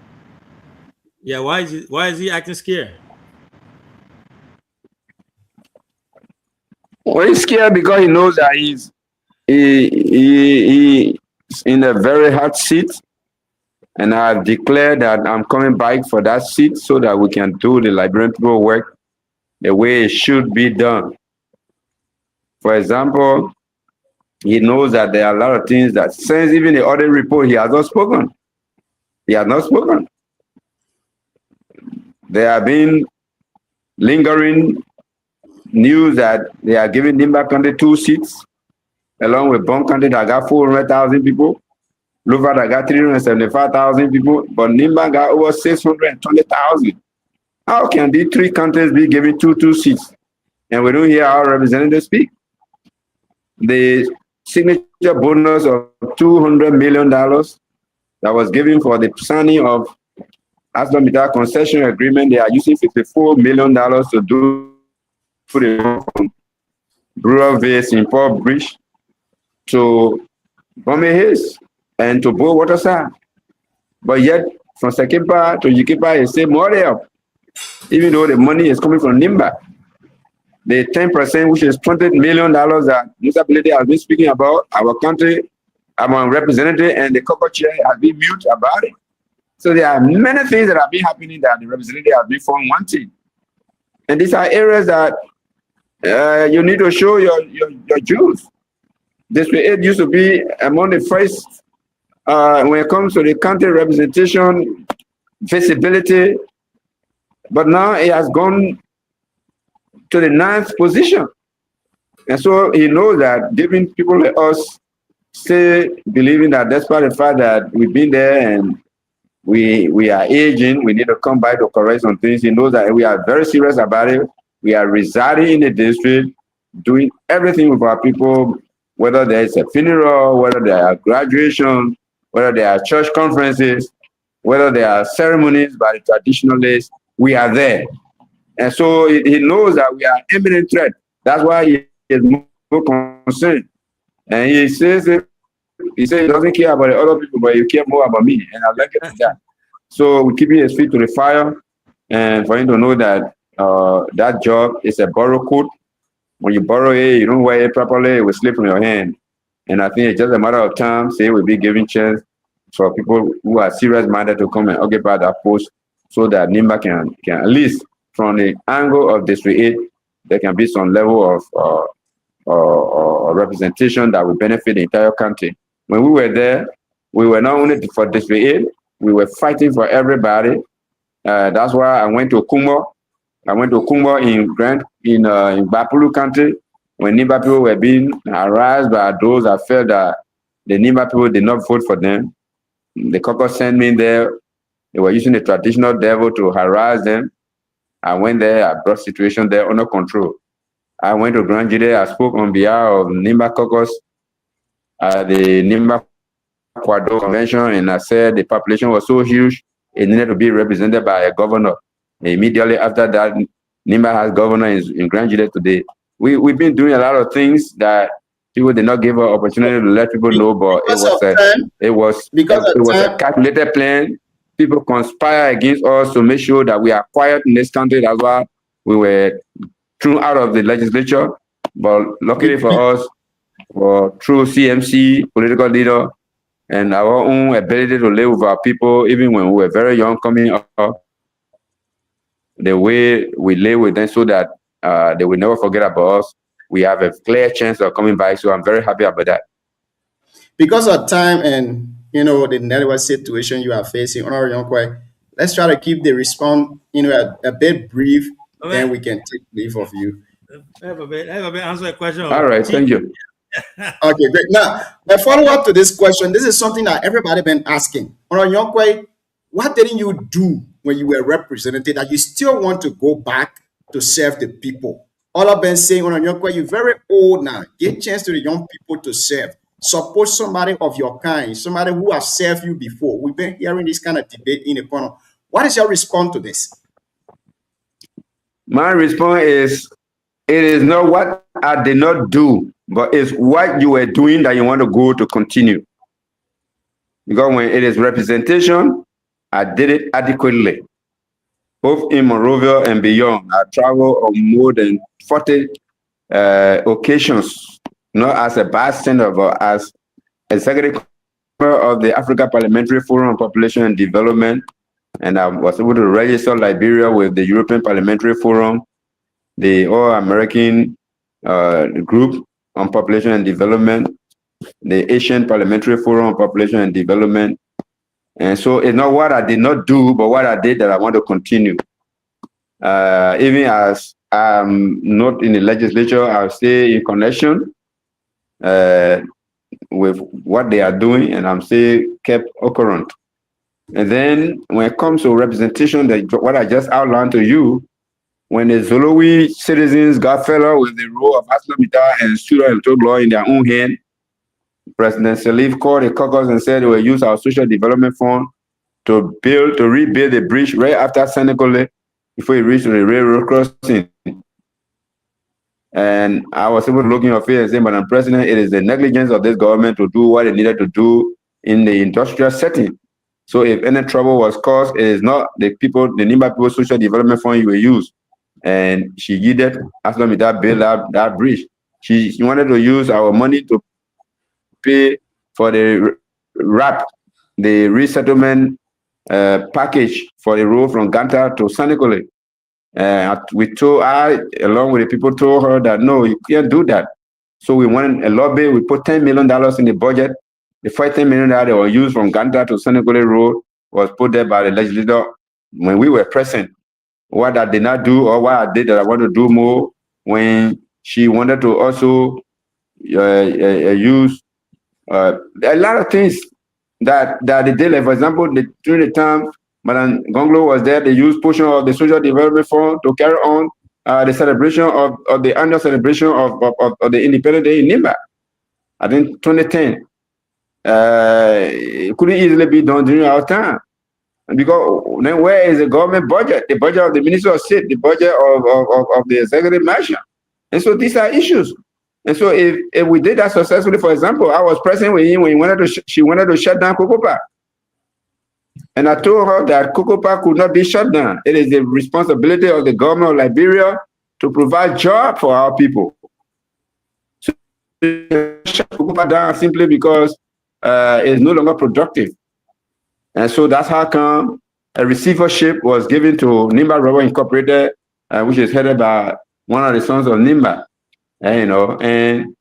Yeah, why is he acting scared? Well, he's scared because he knows that he's in a very hard seat, and I've declared that I'm coming back for that seat so that we can do the Liberian people work the way it should be done. For example, he knows that there are a lot of things that since even the audit report, he has not spoken. He has not spoken. There have been lingering news that they are giving Nimba County 2 seats, along with Bon County that got 400,000 people, Luva that got 375,000 people, but Nimba got over 620,000. How can these 3 counties be given two seats? And we don't hear our representatives speak. the signature bonus of $200 million that was given for the signing of ArcelorMittal concession agreement. They are using $54 million to do the rural base in Port Bridge to Bome Hills and to Bo Waterside. But yet, from Sekipa to Yikipa, it's still more there. Even though the money is coming from NIMBA. The 10%, which is $20 million that Mr. Bilede has been speaking about, our country, our representative and the Cocoa Chair has been mute about it. So there are many things that have been happening that the representative has been found wanting. And these are areas that you need to show your Jews. District 8 used to be among the first when it comes to the country representation, visibility, but now it has gone to the 9th position. And so he knows that giving people like us still believing that despite the fact that we've been there and we are aging, we need to come back to correct some things. He knows that we are very serious about it. We are residing in the district, doing everything with our people, whether there is a funeral, whether there are graduations, whether there are church conferences, whether there are ceremonies by the traditionalists, we are there. And so he knows that we are imminent threat. That's why he is more concerned. And he says he doesn't care about the other people, but he cares more about me. And I like it like that. So we're keeping his feet to the fire, and for him to know that that job is a borrow coat. When you borrow it, you don't wear it properly, it will slip from your hand. And I think it's just a matter of time, say we'll be giving chance for people who are serious-minded to come and occupy that post so that NIMBA can at least from the angle of District 8, there can be some level of representation that will benefit the entire country. When we were there, we were not only for District 8, we were fighting for everybody. That's why I went to Kumbo. I went to Kumbo in Bapulu country when NIMBA people were being harassed by those that felt that the NIMBA people did not vote for them. The caucus sent me there. They were using the traditional devil to harass them. I went there, I brought situation there under control. I went to Grand Jide, I spoke on behalf of NIMBA caucus at the NIMBA Kwado convention, and I said the population was so huge, it needed to be represented by a governor. And immediately after that, NIMBA has governor in Grand Jide today. We've been doing a lot of things that people did not give an opportunity to let people know, but it was a calculated plan. People conspire against us to make sure that we are quiet in this country. That's why we were thrown out of the legislature. But luckily for us, through CMC, political leader, and our own ability to live with our people, even when we were very young coming up, the way we live with them so that they will never forget about us, we have a clear chance of coming back. So I'm very happy about that. Because of time and the network situation you are facing, Honorable Yonkwe, let's try to keep the response, a bit brief, then we can take leave of you. I have a bit answer a question. All right, thank you. Okay, great. Now, a follow-up to this question, this is something that everybody been asking. Honorable Yonkwe, what didn't you do when you were represented that you still want to go back to serve the people? All I've been saying, Honorable Yonkwe, you're very old now. Give chance to the young people to serve. Support somebody of your kind, somebody who has served you before. We've been hearing this kind of debate in the corner. What is your response to this? My response is, it is not what I did not do, but it's what you were doing that you want to go to continue. Because when it is representation, I did it adequately. Both in Monrovia and beyond, I traveled on more than 40 occasions, not as a bystander, but as executive of the Africa Parliamentary Forum on Population and Development. And I was able to register Liberia with the European Parliamentary Forum, the All-American Group on Population and Development, the Asian Parliamentary Forum on Population and Development. And so it's not what I did not do, but what I did that I want to continue. Even as I'm not in the legislature, I'll stay in connection with what they are doing, and I'm still kept current. And then when it comes to representation, what I just outlined to you, when the Zolowi citizens got fed up with the role of ArcelorMittal and Suda and Toglo in their own hand, President Salif called the caucus and said they will use our social development fund to rebuild the bridge right after Senekole before it reached the railroad crossing. And I was able to look in your face and say, Madam President, it is the negligence of this government to do what it needed to do in the industrial setting. So if any trouble was caused, it is not the Nimba People Social Development Fund you will use. And she yielded as long as that build up that bridge. She wanted to use our money to pay for the RAP, the resettlement package for the road from Ganta to Senekole. Along with the people, told her that no, you can't do that. So we went a lobby. We put $10 million in the budget. The $10 million that were used from Ganta to Senekole Road was put there by the legislator when we were present. What I did not do, or what I did that I want to do more, when she wanted to also use a lot of things that they did. Like for example, during the time Madam Gonglo was there, they used portion of the Social Development Fund to carry on the celebration of the annual celebration of the Independence Day in Nimba. I think 2010. It couldn't easily be done during our time. Because then where is the government budget? The budget of the Minister of State, the budget of the Executive Mansion. And so these are issues. And so if we did that successfully, for example, I was present with him when she wanted to shut down Cocoa Park. And I told her that Cocoa Park could not be shut down. It is the responsibility of the government of Liberia to provide jobs for our people. So shut Cocoa Park down simply because it's no longer productive. And so that's how come a receivership was given to Nimba Rubber Incorporated, which is headed by one of the sons of Nimba. And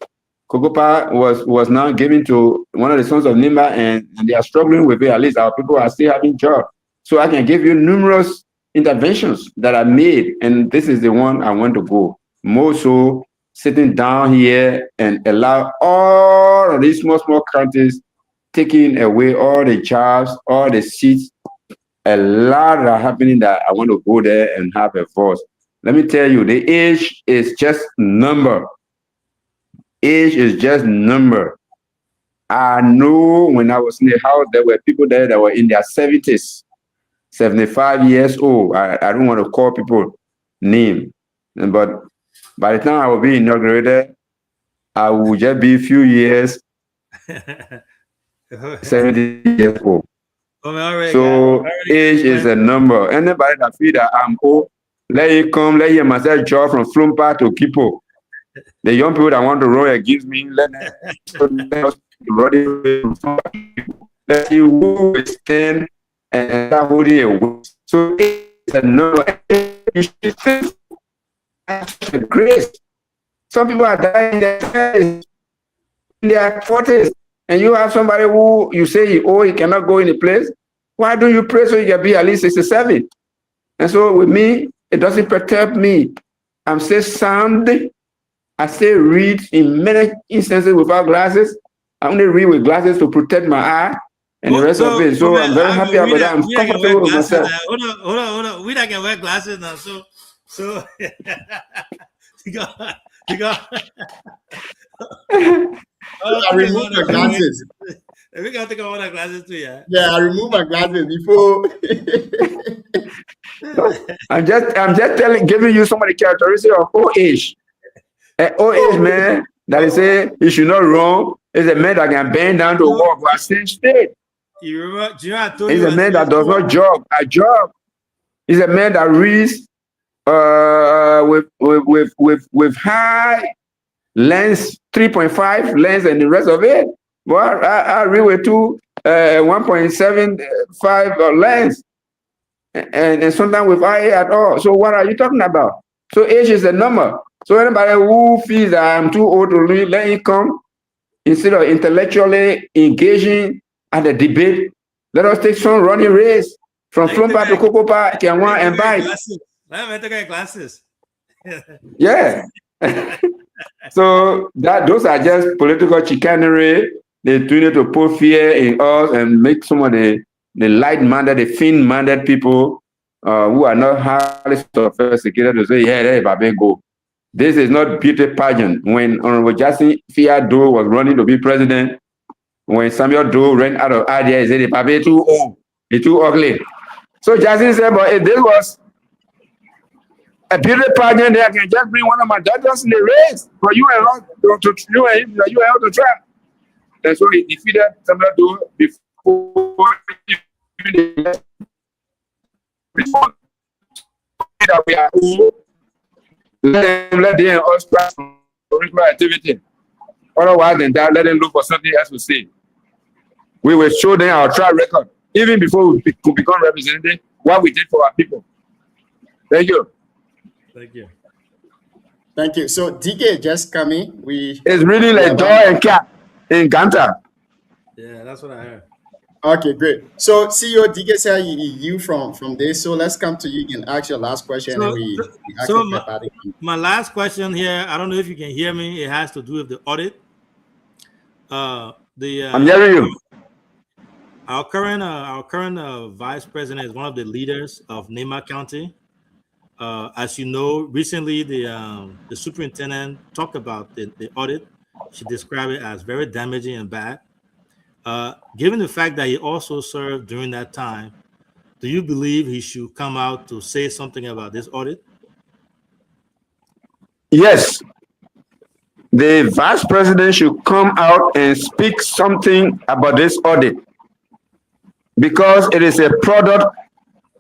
Cocoa Park was now given to one of the sons of Nimba, and they are struggling with it. At least our people are still having jobs. So I can give you numerous interventions that are made, and this is the one I want to go. More so sitting down here and allow all of these small counties taking away all the jobs, all the seats. A lot are happening that I want to go there and have a voice. Let me tell you, the age is just number. Age is just number. I know when I was in the house, there were people there that were in their 70s, 75 years old. I don't want to call people name, but by the time I will be inaugurated, I will just be a few years 70 years old. So age is a number. Anybody that feel that I'm old, let it come, let him myself draw from Flumpa to Kipo. The young people that want to run against me, let us run it. Let you who stand and start holding away. So it's a number. Grace. Some people are dying in their 40s. And you have somebody who you say he cannot go in a place. Why do you pray so you can be at least 67? And so with me, it doesn't perturb me. I'm still sound. I still read in many instances without glasses. I only read with glasses to protect my eye and the rest of it. So I'm very happy about that. I'm comfortable with myself. Hold on. We not can wear glasses now. So you got I removed my glasses. We got to take all our glasses too, yeah. Yeah, I removed my glasses before. I'm just giving you some of the characteristics of old age. An old age man that is say he should not run is a man that can bend down to walk while staying straight. You remember? I told He's you a man that does not jog. A jog. He's a man that reads with high lens, 3.5 lens, and the rest of it. Well, I read with 1.75 lens, and sometimes with IA at all. So what are you talking about? So age is a number. So anybody who feels that I'm too old to read, let it come. Instead of intellectually engaging at the debate, let us take some running race from Flumpa to Cocoa Park, Kianwa, and bike. I'm going to get glasses. Yeah. So those are just political chicanery. They're doing it to put fear in us and make some of the light-minded, the thin-minded people who are not highly sophisticated to say, yeah, let Babe go. This is not beauty pageant. When Honorable Justin Fiado was running to be president, when Samuel Doe ran out of ideas, he said, Babe too old, he's too ugly. So Justin said, but if this was a beauty pageant, I can just bring one of my daughters in the race for you and him to try. And so he defeated Samuel Doe before that we are let them all start original activity. Otherwise than that, let them look for something else to say. We will show them our track record, even before we could become representative, what we did for our people. Thank you. Thank you. Thank you. So DK just coming. It's really like dog and cat in Ganta. Yeah, that's what I heard. Okay, great. So CEO DK said you from this. So let's come to you. You can ask your last question. My last question here, I don't know if you can hear me. It has to do with the audit. I'm hearing you. Our current vice president is one of the leaders of Nema County. As you know, recently the superintendent talked about the audit. She described it as very damaging and bad. Given the fact that he also served during that time, do you believe he should come out to say something about this audit? Yes. The vice president should come out and speak something about this audit because it is a product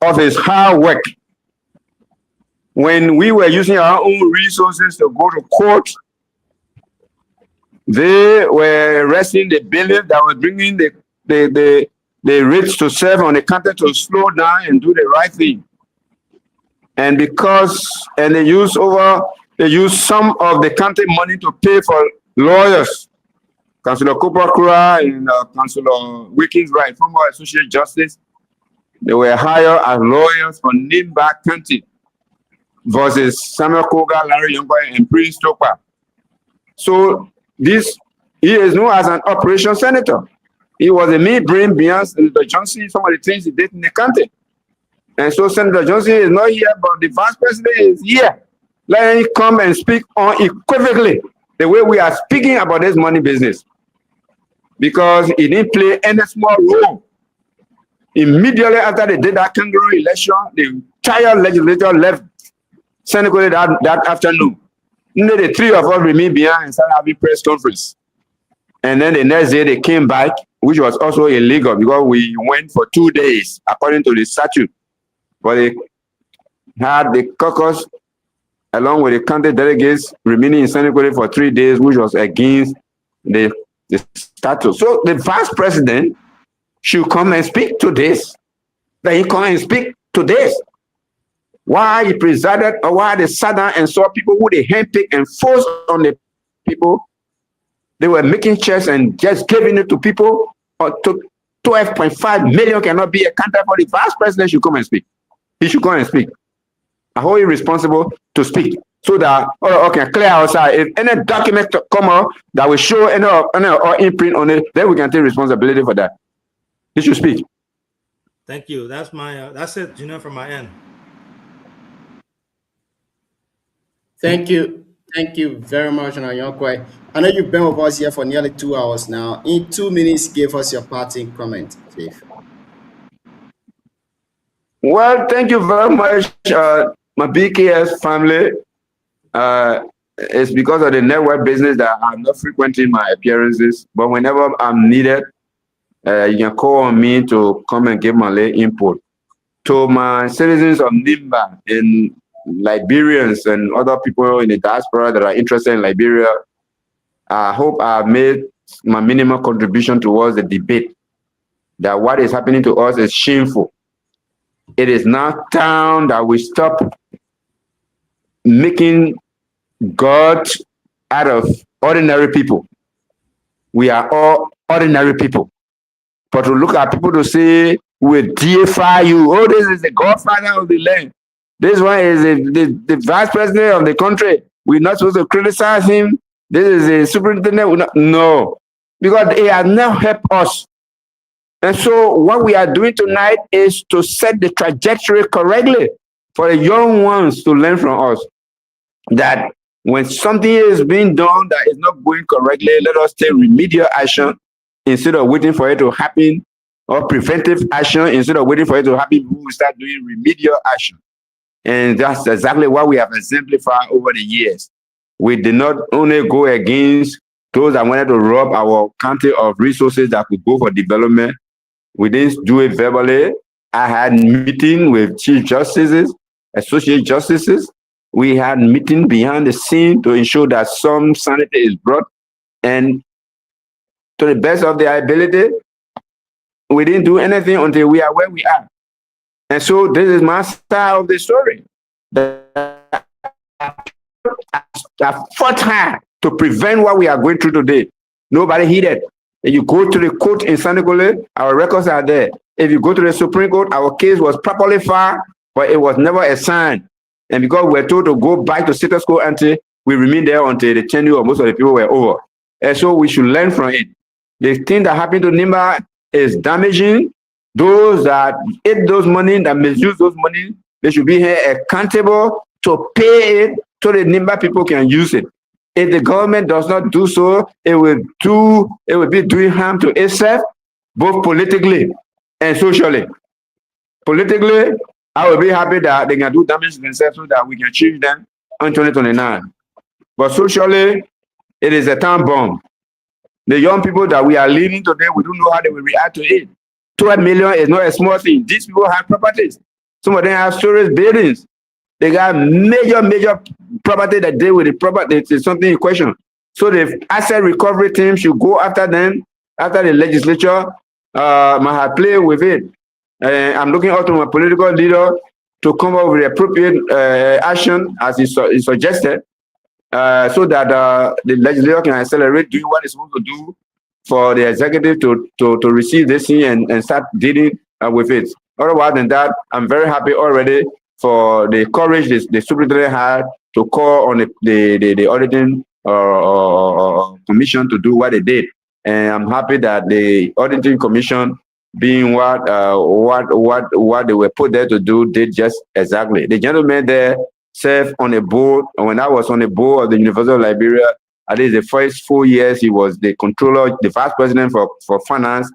of his hard work. When we were using our own resources to go to court, they were resting the belief that was bringing the rates to serve on the counter to slow down and do the right thing. And they use some of the county money to pay for lawyers. Councillor Cooper Kura and Councillor Wickens Wright, former Associate Justice, they were hired as lawyers for Nimba County versus Samuel Koga, Larry Youngboy, and Prince Topa. So he is known as an operations senator. He was a mid-brain beyond Senator Johnson, some of the things he did in the country. And so Senator Johnson is not here, but the vice president is here. Let him come and speak unequivocally the way we are speaking about this money business. Because he didn't play any small role. Immediately after they did that kangaroo election, the entire legislature left Senegal that afternoon. The three of us remained behind and started having press conference. And then the next day they came back, which was also illegal because we went for 2 days according to the statute. But they had the caucus along with the county delegates remaining in Senegal for 3 days, which was against the statute. So the vice president should come and speak to this. Then he come and speak to this. Why he presided or why they sat down and saw people who they handpicked and forced on the people. They were making checks and just giving it to people. Or to 12.5 million cannot be accounted for. The vice president should come and speak. He should come and speak. I hold him responsible to speak so that okay, clear outside. If any document come out that will show any imprint on it, then we can take responsibility for that. He should speak. Thank you. That's it, Junior, from my end. Thank you. Thank you very much, Anyankwe. I know you've been with us here for nearly 2 hours now. In 2 minutes, give us your parting comment, Chief. Well, thank you very much, my BKS family. It's because of the network business that I'm not frequenting my appearances, but whenever I'm needed, you can call on me to come and give my late input. To my citizens of Nimba and Liberians and other people in the diaspora that are interested in Liberia, I hope I've made my minimal contribution towards the debate that what is happening to us is shameful. It is now time that we stop making God out of ordinary people. We are all ordinary people. But to look at people to say, we deify you. Oh, this is the godfather of the land. This one is the vice president of the country. We're not supposed to criticize him. This is the superintendent. No, because he has not helped us And so what we are doing tonight is to set the trajectory correctly for the young ones to learn from us. That when something is being done that is not going correctly, let us take remedial action instead of waiting for it to happen, or preventive action instead of waiting for it to happen. We will start doing remedial action. And that's exactly what we have exemplified over the years. We did not only go against those that wanted to rob our country of resources that could go for development. We didn't do it verbally. I had meeting with chief justices, associate justices. We had meeting behind the scene to ensure that some sanity is brought. And to the best of their ability, we didn't do anything until we are where we are. And so this is my style of the story. I fought hard to prevent what we are going through today. Nobody heeded. If you go to the court in Sanigole, our records are there. If you go to the Supreme Court, our case was properly filed, but it was never assigned. And because we were told to go back to status quo ante, we remained there until the tenure of most of the people were over. And so we should learn from it. The thing that happened to Nimba is damaging. Those that ate those money, that misuse those money, they should be here accountable to pay it so the Nimba people can use it. If the government does not do so, it will be doing harm to itself, both politically and socially. Politically, I will be happy that they can do damage to themselves so that we can change them in 2029. But socially, it is a time bomb. The young people that we are leading today, we don't know how they will react to it. 12 million is not a small thing. These people have properties. Some of them have storage buildings. They got major property that deal with the property. It's something in question. So the asset recovery team should go after them, after the legislature might have played with it. I'm looking up to my political leader to come up with the appropriate action as is suggested, so that the legislature can accelerate doing what it's supposed to do for the executive to receive this thing and start dealing with it. Otherwise than that, I'm very happy already for the courage the superintendent had to call on the auditing commission to do what they did. And I'm happy that the auditing commission, being what they were put there to do, did just exactly. The gentleman there served on a board. When I was on the board of the University of Liberia, at least the first 4 years, he was the controller, the vice president for finance,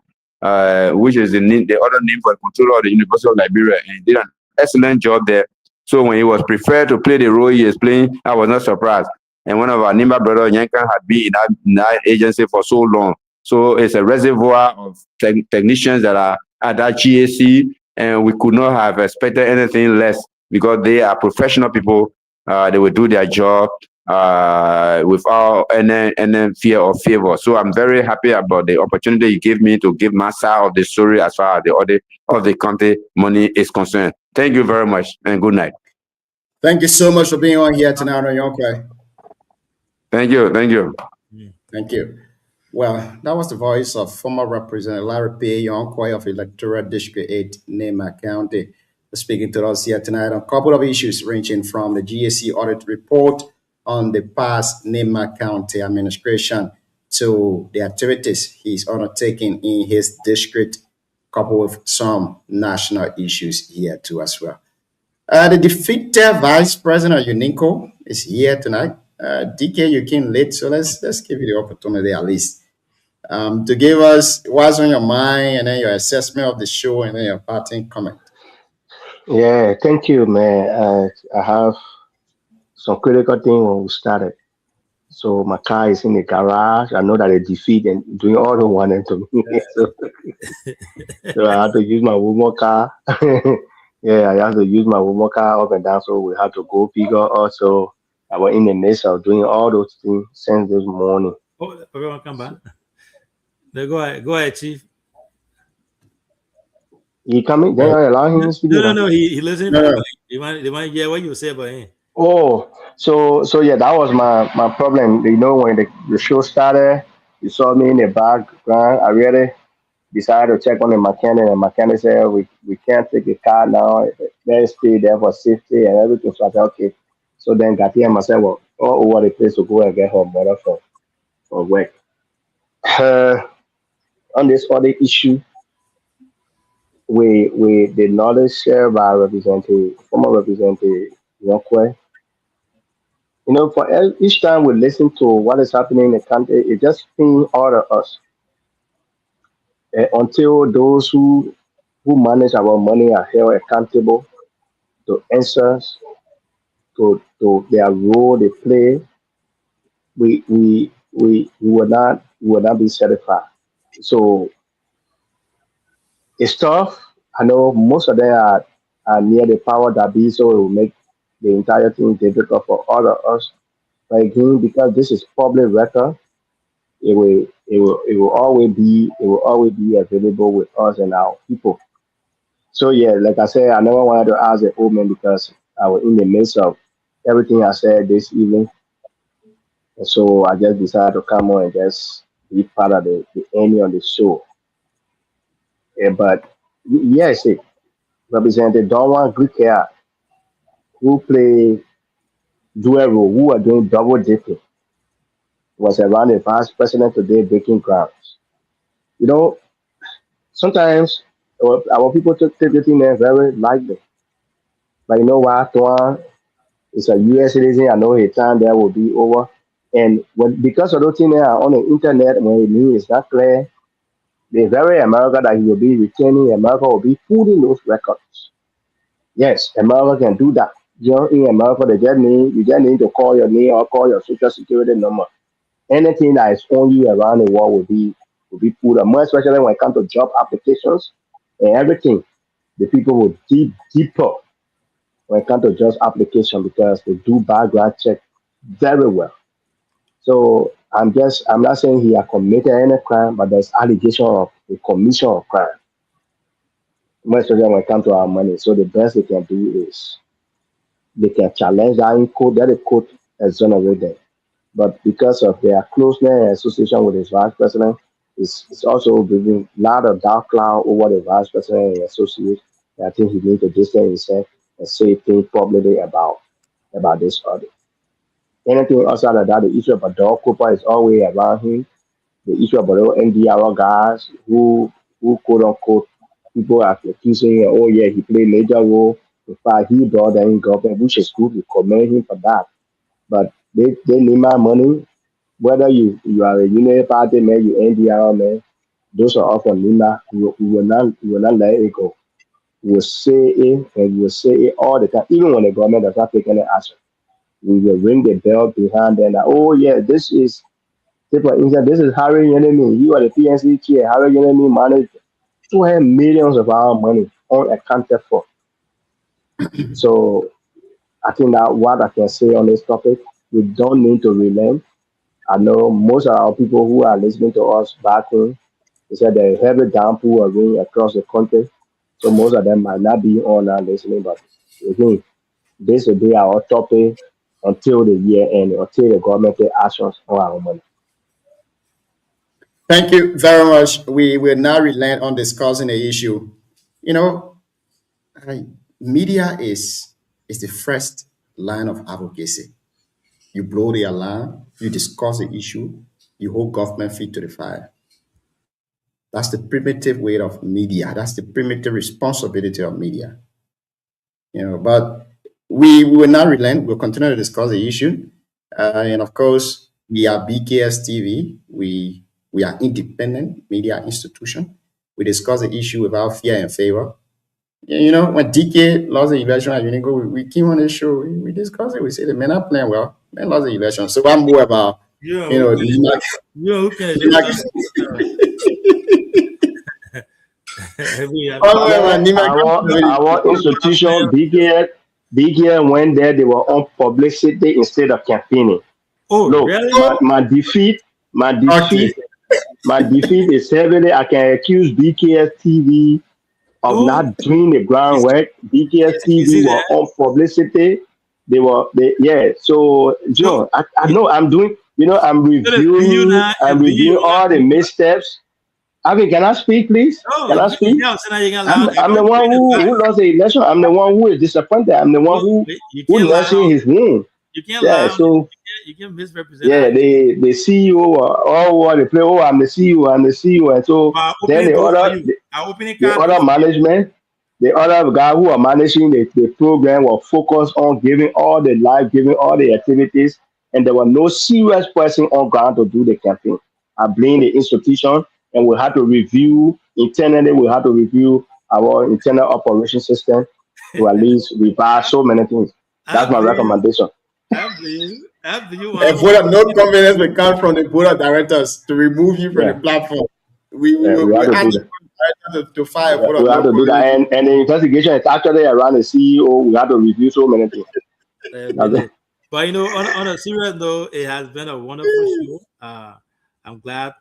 which is the other name for the controller of the University of Liberia, and he did an excellent job there. So when he was preferred to play the role he is playing, I was not surprised. And one of our Nimba brothers, Yankan, had been in that agency for so long. So it's a reservoir of technicians that are at that GAC, and we could not have expected anything less because they are professional people. They will do their job without any fear or favor. So I'm very happy about the opportunity you gave me to give my side of the story as far as the audit of the county money is concerned. Thank you very much and good night. Thank you so much for being on here tonight on Yonkwe. Thank you. Thank you. Well, that was the voice of former Representative Larry P. Yonkwe of Electoral District 8, Nema County, speaking to us here tonight on a couple of issues ranging from the GAC audit report on the past Nema County administration to the activities he's undertaking in his district, coupled with some national issues here too as well. The defeated Vice President UNINCO is here tonight. DK, you came late, so let's give you the opportunity at least to give us what's on your mind and then your assessment of the show and then your parting comment. Yeah, thank you, man. I have some critical things when we started. So my car is in the garage. I know that they defeat and doing all the one to me. So I have to use my woman car. Yeah, I have to use my woman car up and down. So we have to go pick up. Also, I was in the midst of doing all those things since this morning. Oh, everyone come back. Go ahead, Chief. He coming? Then I allow him to speak. No. He listening. They want to hear what you say about him. Oh, so yeah, that was my problem. You know, when the show started, you saw me in the background. I really decided to check on the mechanic, and the mechanic said we can't take the car now. Let's stay there for safety and everything. So I said, okay. So then got here myself, well, all over the place to go and get her mother for work. On this other issue, we the knowledge shared by former representative Yonkwe. For each time we listen to what is happening in the country, it just pings all of us. Until those who manage our money are held accountable to answers to their role they play, we will not be satisfied. So it's tough. I know most of them are near the power that be, so it will make the entire thing difficult for all of us. But again, because this is public record, it will always be available with us and our people. So yeah, like I said, I never wanted to ask the old man because I was in the midst of everything I said this evening. And so I just decided to come on and just be part of the ending of the show. But yes, Representative Donwan Grickia, who play dual role, who are doing double dipping, was around the vice president today breaking grounds. Sometimes our people take everything there very lightly. But you know what, Donwan is a US citizen. I know his time there will be over. And because of those things that are on the internet, when it is not clear, the very America that he will be retaining, America will be putting those records. Yes, America can do that. In America, you just need to call your name or call your social security number. Anything that is on you around the world will be put up. More especially when it comes to job applications and everything. The people will dig deeper when it comes to job application because they do background check very well. So I'm not saying he has committed any crime, but there's allegation of the commission of crime. Most of them when it comes to our money. So the best they can do is they can challenge that in court, that the court exonerate them. But because of their closeness and association with his vice president, it's also bringing a lot of dark cloud over the vice president and associates. I think he needs to distance himself and say things publicly about this audit. Anything outside of that, the issue of Adol Cooper is always around him. The issue about the NDR guys who quote unquote people are accusing him, oh yeah, he played major role. In fact, he brought them in government, which is good. We commend him for that. But they need my money. Whether you are a Union Party man, you NDR man, those are all from Nima. We will not let it go. We will say it and we will say it all the time, even when the government does not take any action. We will ring the bell behind them that, oh yeah, this is Harry Yenemi. You are the PNC chair. Harry Yenemi managed to have millions of our money unaccounted for. So I think that what I can say on this topic, we don't need to relent. I know most of our people who are listening to us back home, they said the heavy downpour of rain across the country. So most of them might not be on now listening, but again, this will be our topic until the year end, until the government takes actions on our money. Thank you very much. We will now relent on discussing the issue. Media is the first line of advocacy. You blow the alarm, you discuss the issue, you hold government feet to the fire. That's the primitive way of media. That's the primitive responsibility of media. But we will not relent. We'll continue to discuss the issue. And of course, we are BKS TV. We are independent media institution. We discuss the issue without fear and favor. When DK lost the election at Unigo, we came on the show, we discussed it. We said the men are playing well. Men lost the election. So I'm more about, our institution, BKS went there, they were on publicity instead of campaigning. Oh, look, really? My defeat is heavily. I can accuse BKS TV of not doing the groundwork. BKS TV were on publicity. So John, I know I'm doing. I'm reviewing. I'm reviewing all the missteps. I mean, can I speak, please? Can I speak? I'm the one who lost the election. I'm the one who is disappointed. I'm the one who nursing his wound. You can't lie. So you can misrepresent. Yeah, the CEO or what they play. Oh, I'm the CEO. I'm the CEO. And so then the other management, the other guy who are managing the program was focused on giving all the life, giving all the activities, and there was no serious person on ground to do the campaign. I blame the institution, and we had to review internally. We had to review our internal operation system to at least revise so many things. That's my recommendation. A vote of no confidence will come from the board of directors to remove you from the platform. We have to fire. We have to do that, and the investigation is actually around the CEO. We have to review so many things. But you know, on a serious note, it has been a wonderful show. I'm glad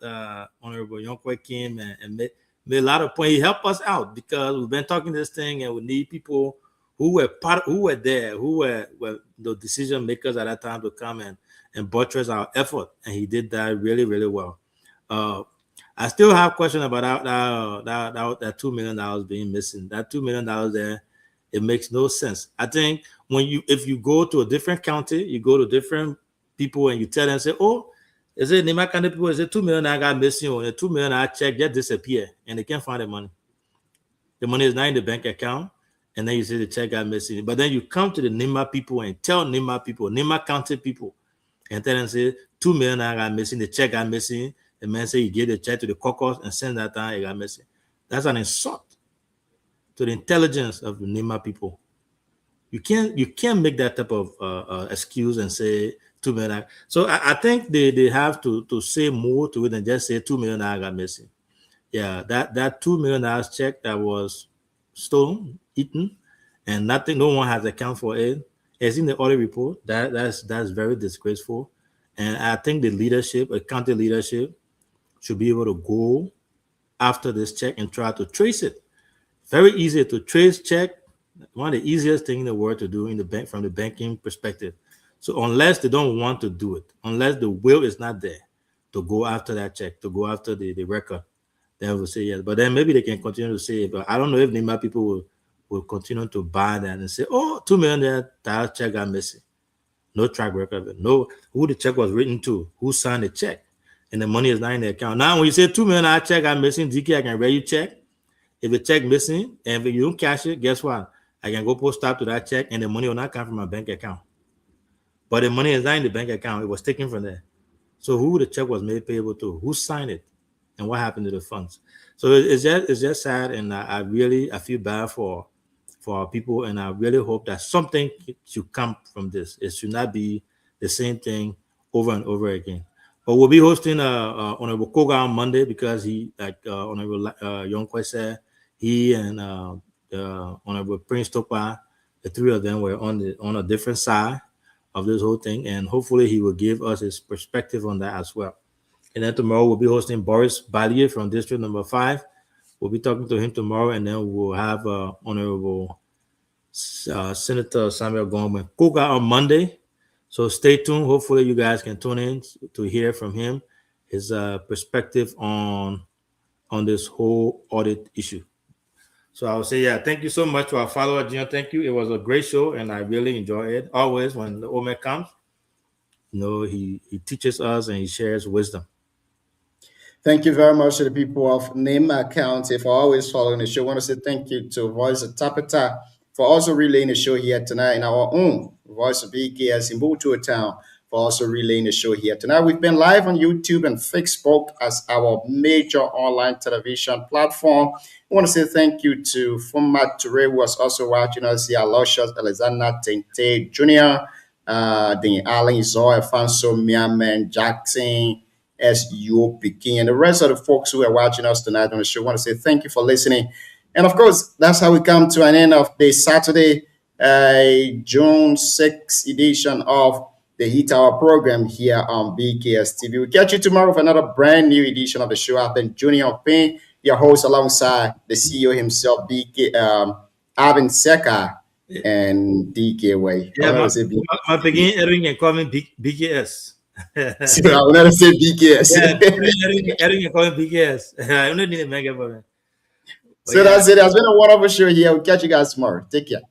Honorable Yonkwe came and made a lot of points. He helped us out because we've been talking this thing, and we need people who were there, who were the decision makers at that time to come and buttress our effort, and he did that really, really well. I still have questions about that $2 million being missing. That $2 million there, it makes no sense. I think if you go to a different county, you go to different people and you tell them, say, oh, is it Nima County people? Is it $2 million I got missing, or the $2 million I check just disappear and they can't find the money? The money is not in the bank account. And then you say the check got missing. But then you come to the Nima people and tell Nima people, Nima County people, and tell them, say, $2 million I got missing, the check got missing. The man say you give the check to the caucus and send that down, it got missing. That's an insult to the intelligence of the Nima people. You can't make that type of excuse and say $2 million. So I think they have to say more to it than just say $2 million I got missing. Yeah, that $2 million check that was stolen, eaten, and nothing, no one has account for it. It's in the audit report. That's very disgraceful. And I think the leadership, a county leadership, should be able to go after this check and try to trace it. Very easy to trace check. One of the easiest things in the world to do in the bank from the banking perspective. So unless they don't want to do it, unless the will is not there to go after that check, to go after the record, they will say yes. But then maybe they can continue to say it. But I don't know if Nima people will continue to buy that and say, oh, $2 million that check got missing. No track record of it. No, who the check was written to, who signed the check, and the money is not in the account. Now, when you say $2 million check got missing, DK, I can read you check. If the check missing, and if you don't cash it, guess what? I can go post up to that check, and the money will not come from my bank account. But the money is not in the bank account. It was taken from there. So who the check was made payable to? Who signed it? And what happened to the funds? So it's just sad, and I feel bad for our people, and I really hope that something should come from this. It should not be the same thing over and over again. But we'll be hosting Honorable Koga on Monday because he, like Honorable Yonkwe said, he and Honorable Prince Topa, the three of them were on a different side of this whole thing, and hopefully he will give us his perspective on that as well. And then tomorrow we'll be hosting Boris Balier from District Number 5. We'll be talking to him tomorrow, and then we'll have Honorable Senator Samuel Goldman Koga on Monday. So stay tuned. Hopefully you guys can tune in to hear from him, his perspective on this whole audit issue. So I would say, yeah, thank you so much to our follower, Gino. Thank you. It was a great show, and I really enjoy it. Always when the Omer comes, he teaches us and he shares wisdom. Thank you very much to the people of Nima County for always following the show. I want to say thank you to Voice of Tapita for also relaying the show here tonight, and our own Voice of BKS in Butu Town for also relaying the show here tonight. We've been live on YouTube and Facebook as our major online television platform. I want to say thank you to Fumat Ture, who was also watching us here, Aloysius Alexander Tente Jr., the Allen Zoe, Afonso Miaman Jackson, S.U. Peking, and the rest of the folks who are watching us tonight on the show. I want to say thank you for listening. And of course, that's how we come to an end of the Saturday, June 6th edition of the Heat Hour program here on BKS TV. We'll catch you tomorrow for another brand new edition of the show. I've been Junior Payne, your host, alongside the CEO himself, Arvin Seka and DK Way. Yeah, I begin Erin and call me BKS. So I will never say BKS. Erin and call me BKS. I don't need a mega for me. So that's it. It's been a wonderful show here. We'll catch you guys tomorrow. Take care.